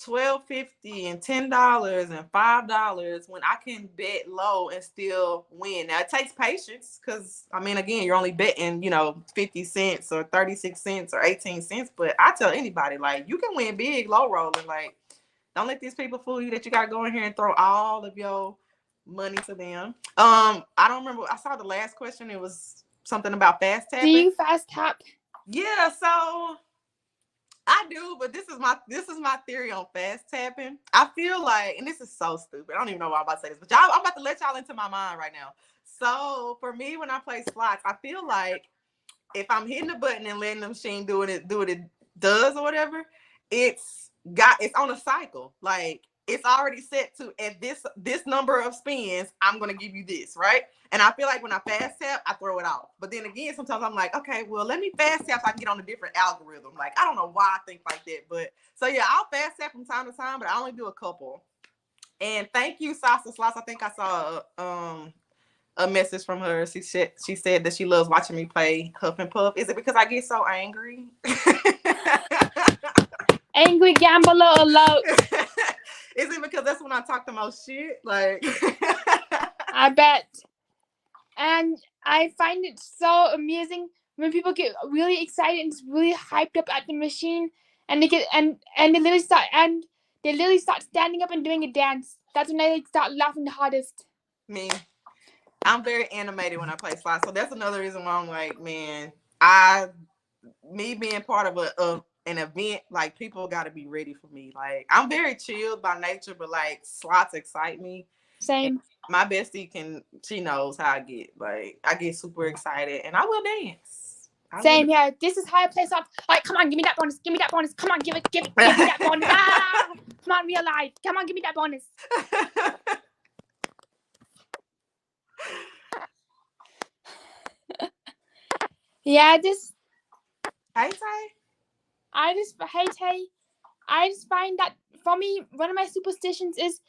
$12.50 and $10 and $5 when I can bet low and still win? Now it takes patience because I mean, again, you're only betting, 50 cents or 36 cents or 18 cents. But I tell anybody, like, you can win big low rolling. Like, don't let these people fool you that you got to go in here and throw all of your money to them. I don't remember. I saw the last question. It was something about fast tapping.
Do you fast tap?
Yeah, so I do, but this is my theory on fast tapping. I feel like, and this is so stupid. I don't even know why I'm about to say this, but I'm about to let y'all into my mind right now. So for me, when I play slots, I feel like if I'm hitting the button and letting the machine do what it does or whatever, it's on a cycle. Like it's already set to at this number of spins, I'm gonna give you this, right? And I feel like when I fast tap, I throw it off. But then again, sometimes I'm like, okay, well, let me fast tap so I can get on a different algorithm. Like I don't know why I think like that, but so yeah, I'll fast tap from time to time, but I only do a couple. And thank you, Salsa Slots. I think I saw a message from her. She said that she loves watching me play Huff and Puff. Is it because I get so angry?
Angry gambler alert.
Is it because that's when I talk the most shit? Like,
I bet. And I find it so amusing when people get really excited and really hyped up at the machine, and they literally start standing up and doing a dance. That's when they start laughing the hardest.
Me, I'm very animated when I play slots, so that's another reason why I'm like, man, me being part of an event, like people got to be ready for me. Like I'm very chilled by nature, but like slots excite me.
Same.
My bestie she knows how I get. Like, I get super excited and I will dance.
Same here. This is how I play stuff. Like, come on, give me that bonus. Give me that bonus. Come on, give me that bonus. Come on, real life. Come on, give me that bonus. Yeah, this.
Hey, Tay.
I just find that for me, one of my superstitions is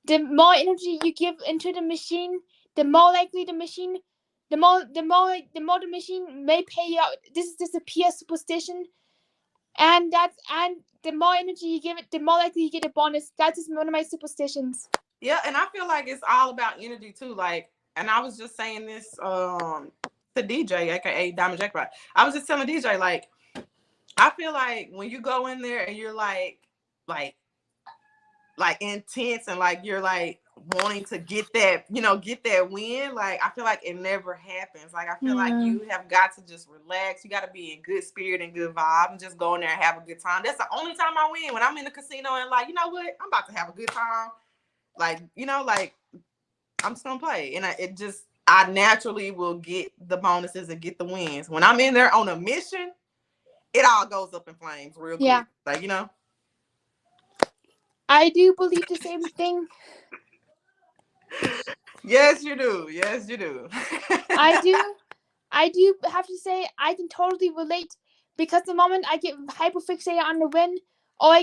the more energy you give into the machine, the more likely the machine, the more the machine may pay out. This is just a pure superstition, and the more energy you give it, the more likely you get a bonus. That's just one of my superstitions.
Yeah, and I feel like it's all about energy too. Like, and I was just saying this to DJ, aka Diamond Jackpot. I was just telling DJ, like, I feel like when you go in there and you're like intense and like you're like wanting to get that win, like I feel like it never happens. Like I feel like you have got to just relax. You got to be in good spirit and good vibe and just go in there and have a good time. That's the only time I win, when I'm in the casino and like, you know what, I'm about to have a good time. Like, like I'm just gonna play, and I naturally will get the bonuses and get the wins. When I'm in there on a mission, it all goes up in flames real quick. Like,
I do believe the same thing.
Yes, you do. Yes, you do.
I do have to say I can totally relate, because the moment I get hyperfixated on the win, or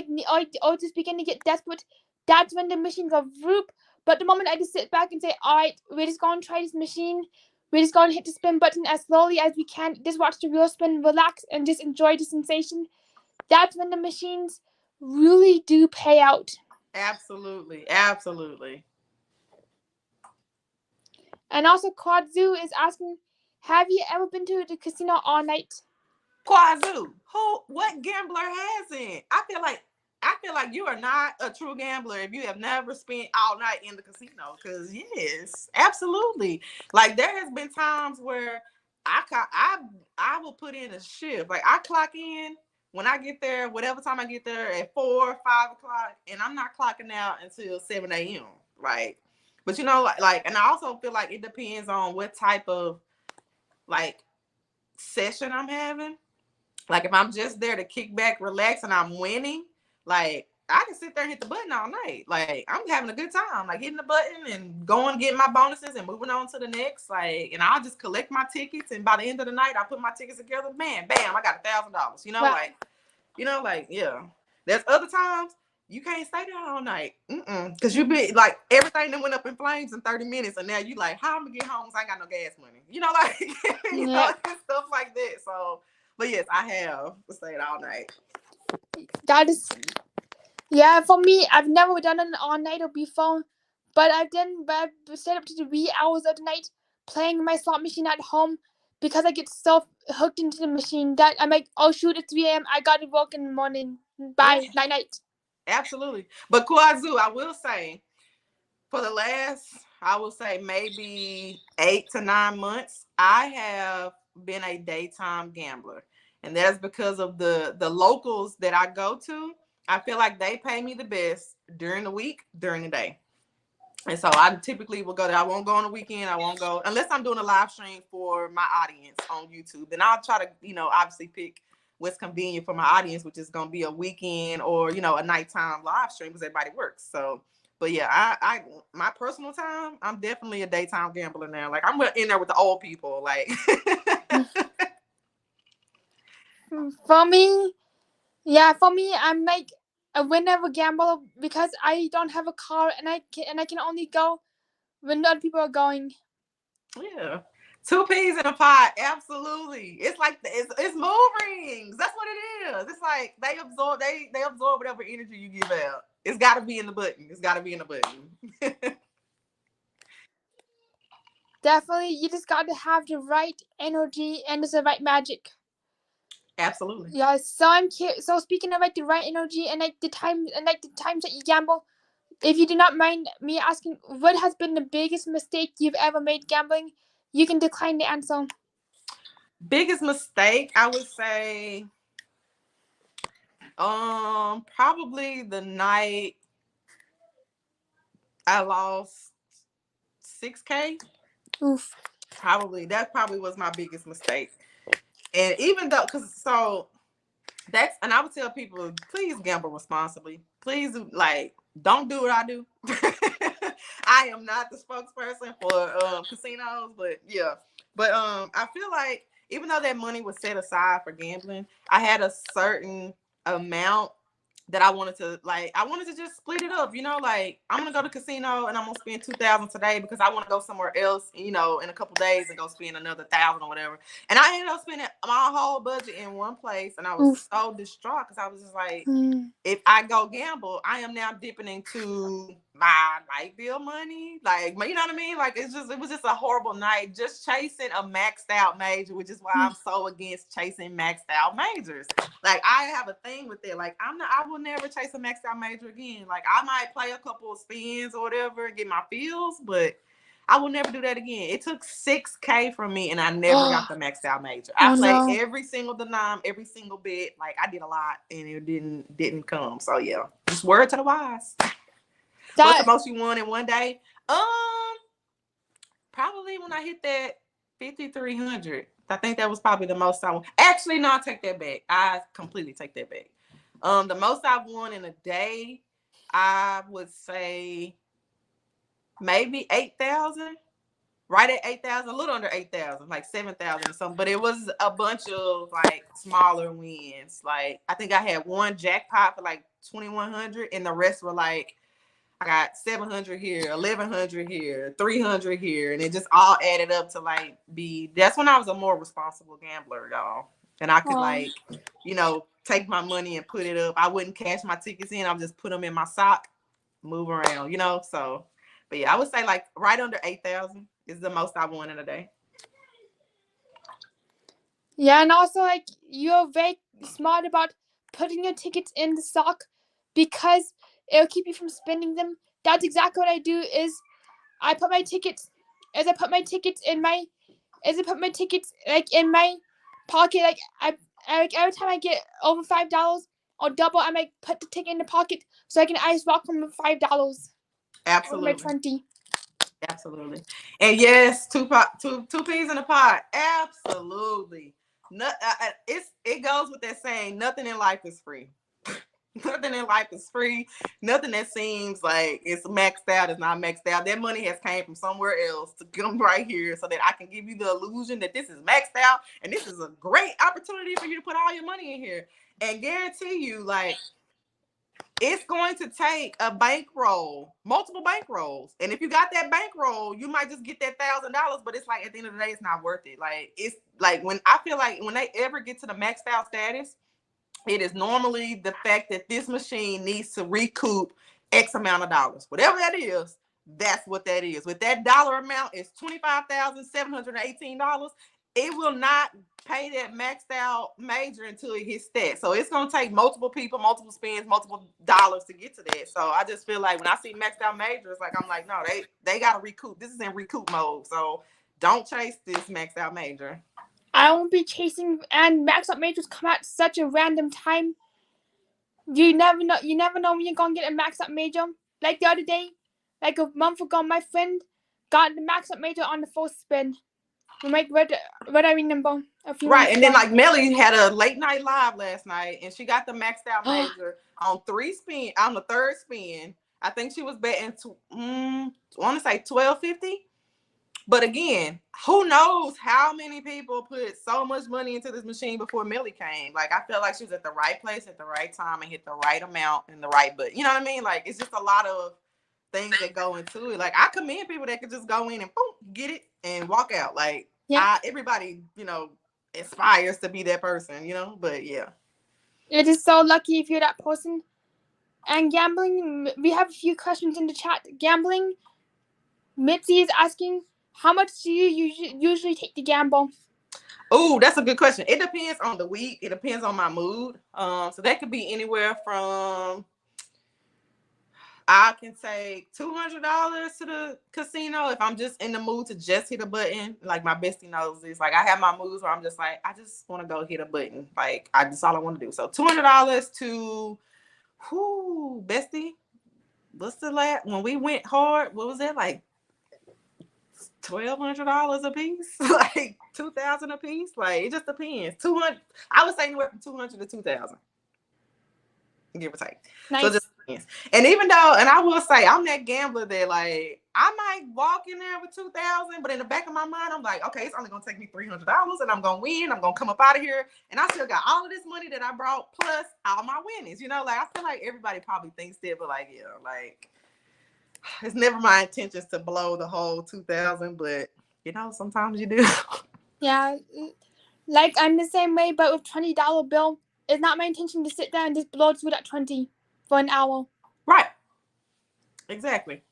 just begin to get desperate, that's when the machine goes whoop. But the moment I just sit back and say, all right, we're just going to try this machine, we're just going to hit the spin button as slowly as we can, just watch the wheel spin, relax, and just enjoy the sensation, that's when the machines really do pay out.
Absolutely. Absolutely.
And also, Quadzu is asking, have you ever been to the casino all night?
Quadzu, what gambler hasn't? I feel like you are not a true gambler if you have never spent all night in the casino. Because yes, absolutely. Like, there has been times where I will put in a shift. Like, I clock in when I get there, whatever time I get there, at 4 or 5 o'clock, and I'm not clocking out until 7 a.m. Right. But and I also feel like it depends on what type of like session I'm having. Like, if I'm just there to kick back, relax, and I'm winning, like, I can sit there and hit the button all night. Like, I'm having a good time, like hitting the button and going, getting my bonuses and moving on to the next. Like, and I'll just collect my tickets, and by the end of the night, I put my tickets together. Man, bam, I got $1,000. Wow. Yeah. There's other times you can't stay there all night, because you be like, everything that went up in flames in 30 minutes, and now you like, how I'm gonna get home? I ain't got no gas money. Stuff like that. So. But yes, I have stayed all night.
That is, yeah, for me, I've never done an all-nighter before, but I've stayed up to the wee hours of the night playing my slot machine at home, because I get so hooked into the machine that I'm like, oh shoot, it's 3 a.m. I gotta work in the morning. Bye, night.
Absolutely. But Quadzu, I will say, for the last, I will say maybe 8 to 9 months, I have been a daytime gambler. And that's because of the locals that I go to. I feel like they pay me the best during the week, during the day. And so I typically will go there. I won't go on the weekend. I won't go unless I'm doing a live stream for my audience on YouTube. Then I'll try to, obviously pick what's convenient for my audience, which is going to be a weekend or, a nighttime live stream because everybody works. So, but yeah, I my personal time, I'm definitely a daytime gambler now. Like, I'm in there with the old people. Like,
for me, I'm like a whenever gambler, because I don't have a car, and I can only go when other people are going.
Yeah. 2 peas in a pot. Absolutely. It's like it's mood rings. That's what it is. It's like they absorb whatever energy you give out. It's got to be in the button.
Definitely, you just got to have the right energy and the right magic.
Absolutely.
Yeah. So speaking of like the right energy and like the times that you gamble, if you do not mind me asking, what has been the biggest mistake you've ever made gambling? You can decline the answer.
Biggest mistake, I would say, probably the night I lost 6K.
Oof.
That probably was my biggest mistake. And even though, and I would tell people, please gamble responsibly. Please, like, don't do what I do. I am not the spokesperson for casinos, but yeah. But I feel like even though that money was set aside for gambling, I had a certain amount that I wanted to just split it up, like I'm gonna go to casino and I'm gonna spend $2,000 today because I want to go somewhere else, in a couple days and go spend another $1,000 or whatever. And I ended up spending my whole budget in one place, and I was so distraught because I was just like, if I go gamble, I am now dipping into my light bill money, like, you know what I mean? Like, it was just a horrible night just chasing a maxed out major, which is why I'm so against chasing maxed out majors. Like, I have a thing with it. Like, I will never chase a maxed out major again. Like, I might play a couple of spins or whatever and get my feels, but I will never do that again. It took $6K from me, and I never got the maxed out major. I played every single denom, every single bit. Like, I did a lot, and it didn't come. So yeah, just word to the wise. What's the most you won in one day? Probably when I hit that 5,300. I think that was probably the most I won. Actually, no, I take that back. I completely take that back. The most I've won in a day, I would say maybe 8,000. Right at 8,000, a little under 8,000, like 7,000 or something. But it was a bunch of like smaller wins. Like, I think I had one jackpot for like 2,100, and the rest were like, I got 700 here, 1,100 here, 300 here, and it just all added up to like that's when I was a more responsible gambler, y'all. And I could take my money and put it up. I wouldn't cash my tickets in. I would just put them in my sock, move around, so. But yeah, I would say like right under 8,000 is the most I won in a day.
Yeah, and also like you're very smart about putting your tickets in the sock because it'll keep you from spending them. That's exactly what I do. Is I put my tickets in my pocket. Like every time I get over $5 or double, I might put the ticket in the pocket so I can ice walk from $5.
Absolutely.
20.
Absolutely. And yes, two peas in a pot. Absolutely. It goes with that saying, nothing in life is free. Nothing in life is free. Nothing that seems like it's maxed out is not maxed out. That money has came from somewhere else to come right here so that I can give you the illusion that this is maxed out and this is a great opportunity for you to put all your money in here. And guarantee you, like, it's going to take a bankroll, multiple bankrolls. And if you got that bankroll, you might just get that $1,000, but it's like at the end of the day, it's not worth it. Like, it's like when they ever get to the maxed out status, it is normally the fact that this machine needs to recoup X amount of dollars. Whatever that is, that's what that is. With that dollar amount, it's $25,718. It will not pay that maxed out major until it hits that. So it's going to take multiple people, multiple spins, multiple dollars to get to that. So I just feel like when I see maxed out majors, like, I'm like, no, they got to recoup. This is in recoup mode. So don't chase this maxed out major.
I won't be chasing, and maxed out majors come at such a random time. You never know when you're going to get a maxed out major. Like the other day, like a month ago, my friend got the maxed out major on the first spin. Like, what I remember a few
right, and then like Melly had a late night live last night, and she got the maxed out major on the third spin. I think she was betting I want to say $12.50. But again, who knows how many people put so much money into this machine before Millie came? Like, I felt like she was at the right place at the right time and hit the right amount and the right, but you know what I mean? Like, it's just a lot of things that go into it. Like, I commend people that could just go in and boom, get it and walk out. Like, everybody, aspires to be that person, but yeah.
It is so lucky if you're that person. And gambling, we have a few questions in the chat. Gambling, Mitzi is asking, how much do you usually take to gamble?
Oh, that's a good question. It depends on the week. It depends on my mood. So that could be anywhere from, I can say $200 to the casino if I'm just in the mood to just hit a button. Like, my bestie knows this. Like, I have my moods where I'm just like, I just want to go hit a button. Like, that's all I want to do. So $200 to, bestie, what's the last, when we went hard, what was that, like $1,200 a piece, like $2,000 a piece. Like, it just depends. 200. I would say anywhere from 200 to 2,000, give or take.
Nice.
So it just depends. And even though, and I will say, I'm that gambler that like I might walk in there with 2,000, but in the back of my mind, I'm like, okay, it's only gonna take me $300, and I'm gonna win. I'm gonna come up out of here, and I still got all of this money that I brought plus all my winnings. You know, like I feel like everybody probably thinks that, but like, yeah, like it's never my intentions to blow the whole 2,000, but you know, sometimes you do.
Yeah, like I'm the same way, but with $20 bill, it's not my intention to sit there and just blow through that 20 for an hour.
Right. Exactly.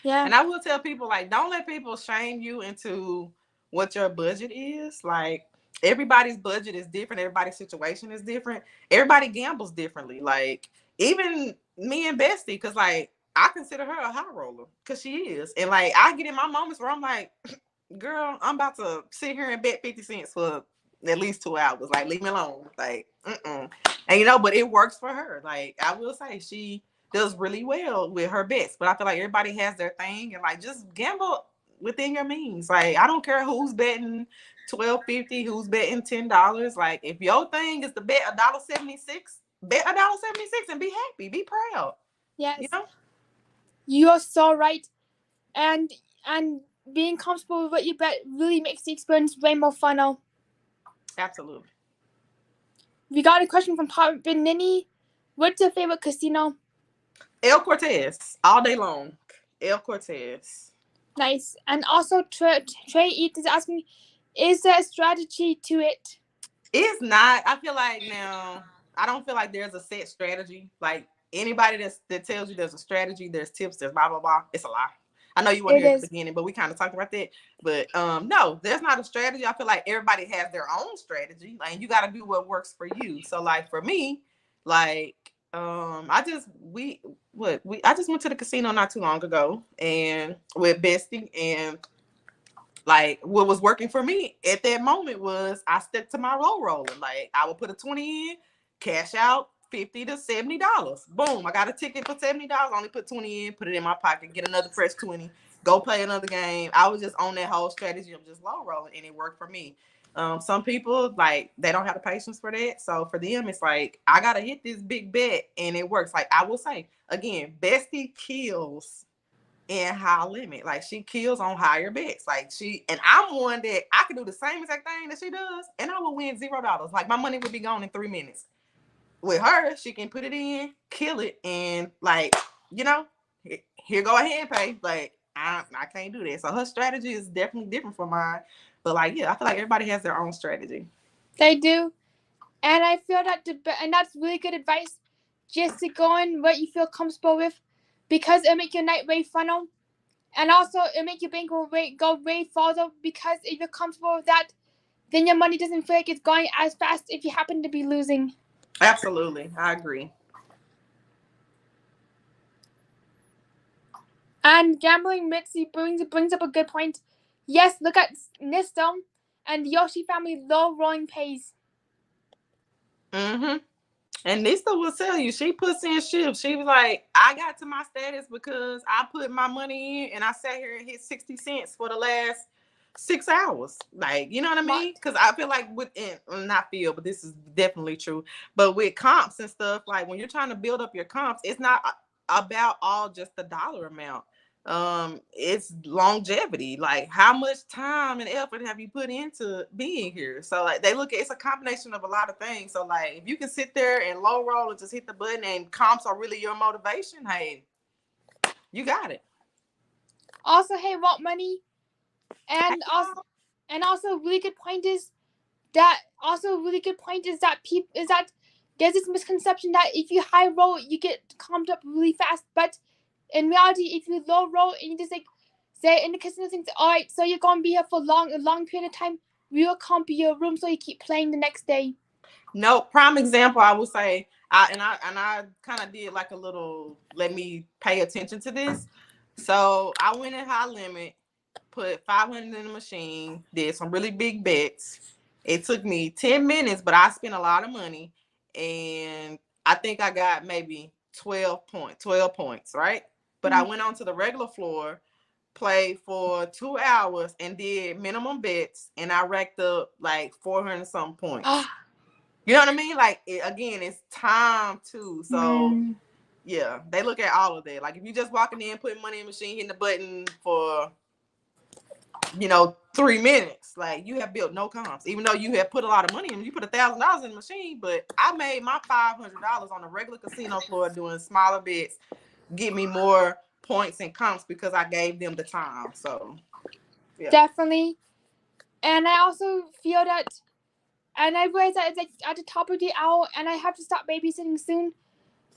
Yeah.
And I will tell people, like, don't let people shame you into what your budget is. Like, everybody's budget is different. Everybody's situation is different. Everybody gambles differently. Like, even me and Bestie, because, like, I consider her a high roller because she is. And, like, I get in my moments where I'm like, girl, I'm about to sit here and bet 50 cents for at least 2 hours. Like, leave me alone. Like, And, you know, but it works for her. Like, I will say she does really well with her bets, but I feel like everybody has their thing, and like just gamble within your means. Like, I don't care who's betting $12.50, who's betting $10. Like, if your thing is to bet $1.76, bet $1.76 and be happy, be proud.
Yes.
You know?
You're so right. And being comfortable with what you bet really makes the experience way more fun.
Absolutely.
We got a question from Pop Benini. What's your favorite casino?
El Cortez, all day long. El Cortez.
Nice. And also, Trey Eat is asking, is there a strategy to it?
It's not. I feel like now, I don't feel like there's a set strategy. Like, anybody that tells you there's a strategy, there's tips, there's blah, blah, blah, it's a lie. I know you weren't here at the beginning, but we kind of talked about that. But no, there's not a strategy. I feel like everybody has their own strategy. Like, you got to do what works for you. So, like, for me, like, I just went to the casino not too long ago and with Bestie, and like what was working for me at that moment was I stuck to my rolling. Like, I would put a 20 in, cash out $50 to $70. Boom, I got a ticket for $70. Only put 20 in, put it in my pocket, get another fresh 20, go play another game. I was just on that whole strategy of just low rolling, and it worked for me. Some people, like, they don't have the patience for that. So for them, it's like, I gotta hit this big bet, and it works. Like, I will say again, Bestie kills in high limit. Like, she kills on higher bets. Like, and I'm one that I can do the same exact thing that she does, and I will win $0. Like, my money would be gone in 3 minutes. With her, she can put it in, kill it, and like, you know, here go a hand pay. Like, I can't do that. So her strategy is definitely different from mine. But like, yeah, I feel like everybody has their own strategy.
They do. And I feel and that's really good advice, just to go in what you feel comfortable with, because it'll make your night way funner. And also, it'll make your bank go way farther, because if you're comfortable with that, then your money doesn't feel like it's going as fast if you happen to be losing.
Absolutely. I agree.
And Gambling Mitzi brings up a good point. Yes, look at Nista and the Yoshi family low rolling pays.
Mm-hmm. And Nista will tell you, she puts in shifts. She was like, I got to my status because I put my money in and I sat here and hit 60 cents for the last 6 hours. Like, you know what I mean? Because I feel like not feel, but this is definitely true. But with comps and stuff, like when you're trying to build up your comps, it's not about all just the dollar amount. It's longevity. Like, how much time and effort have you put into being here? So like, they look at, it's a combination of a lot of things. So like, if you can sit there and low roll and just hit the button and comps are really your motivation, hey, you got it.
Also, hey, want money? And also really good point is that there's this misconception that if you high roll, you get comped up really fast. But in reality, if you low roll and you just like say in the casino things, all right, so you're gonna be here for a long period of time, we'll comp your room so you keep playing the next day.
No, prime example, I would say, I kind of did like a little, let me pay attention to this. So I went in high limit, put 500 in the machine, did some really big bets. It took me 10 minutes, but I spent a lot of money, and I think I got maybe 12 points, right? But I went on to the regular floor, played for 2 hours and did minimum bets, and I racked up like 400 something points. You know what I mean? Like, again, it's time too. So yeah, they look at all of that. Like, if you just walking in, putting money in the machine, hitting the button for 3 minutes, like, you have built no comps. Even though you have put a lot of money in, you put $1,000 in the machine, but I made my $500 on a regular casino floor doing smaller bets, get me more points and comps because I gave them the time. So yeah.
Definitely. And I also feel that, and I realize that it's like at the top of the hour, and I have to stop babysitting soon.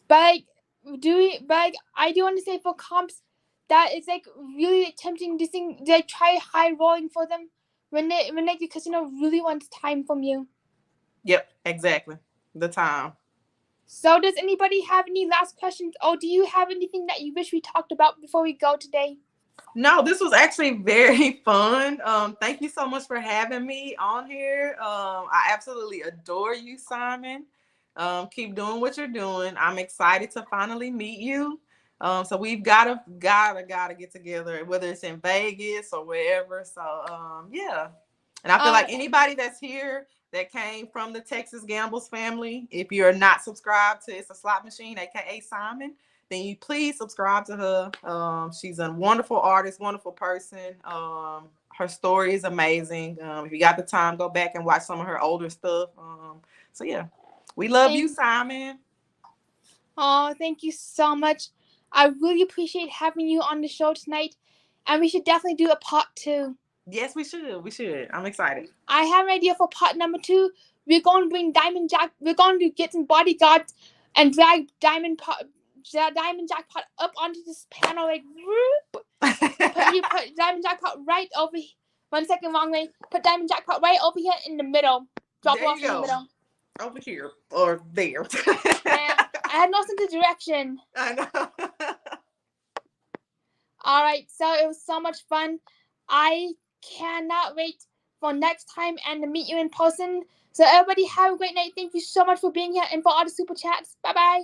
But I do want to say for comps that it's like really tempting to think, like, try high rolling for them when the casino really wants time from you.
Yep, exactly. The time.
So does anybody have any last questions, or do you have anything that you wish we talked about before we go today?
No, this was actually very fun. Thank you so much for having me on here. I absolutely adore you, Simon. Keep doing what you're doing. I'm excited to finally meet you. So we've gotta get together, whether it's in Vegas or wherever. So yeah. And I feel like anybody that's here that came from the Texas Gambles family, if you're not subscribed to It's a Slot Machine, aka Simon, then you please subscribe to her. She's a wonderful artist, wonderful person. Her story is amazing. If you got the time, go back and watch some of her older stuff. So yeah, we love you, Simon.
Oh, thank you so much. I really appreciate having you on the show tonight, and we should definitely do a part 2.
Yes, we should. We should. I'm excited.
I have an idea for part number 2. We're going to bring Diamond Jack. We're going to get some bodyguards and drag Diamond Jackpot up onto this panel, like, whoop. You put Diamond Jackpot right over here. 1 second, wrong way. Put Diamond Jackpot right over here in the middle. Drop off in the middle.
Over here or there.
I had no sense of direction.
I know.
All right, so it was so much fun. I cannot wait for next time and to meet you in person. So everybody have a great night. Thank you so much for being here and for all the super chats. Bye-bye.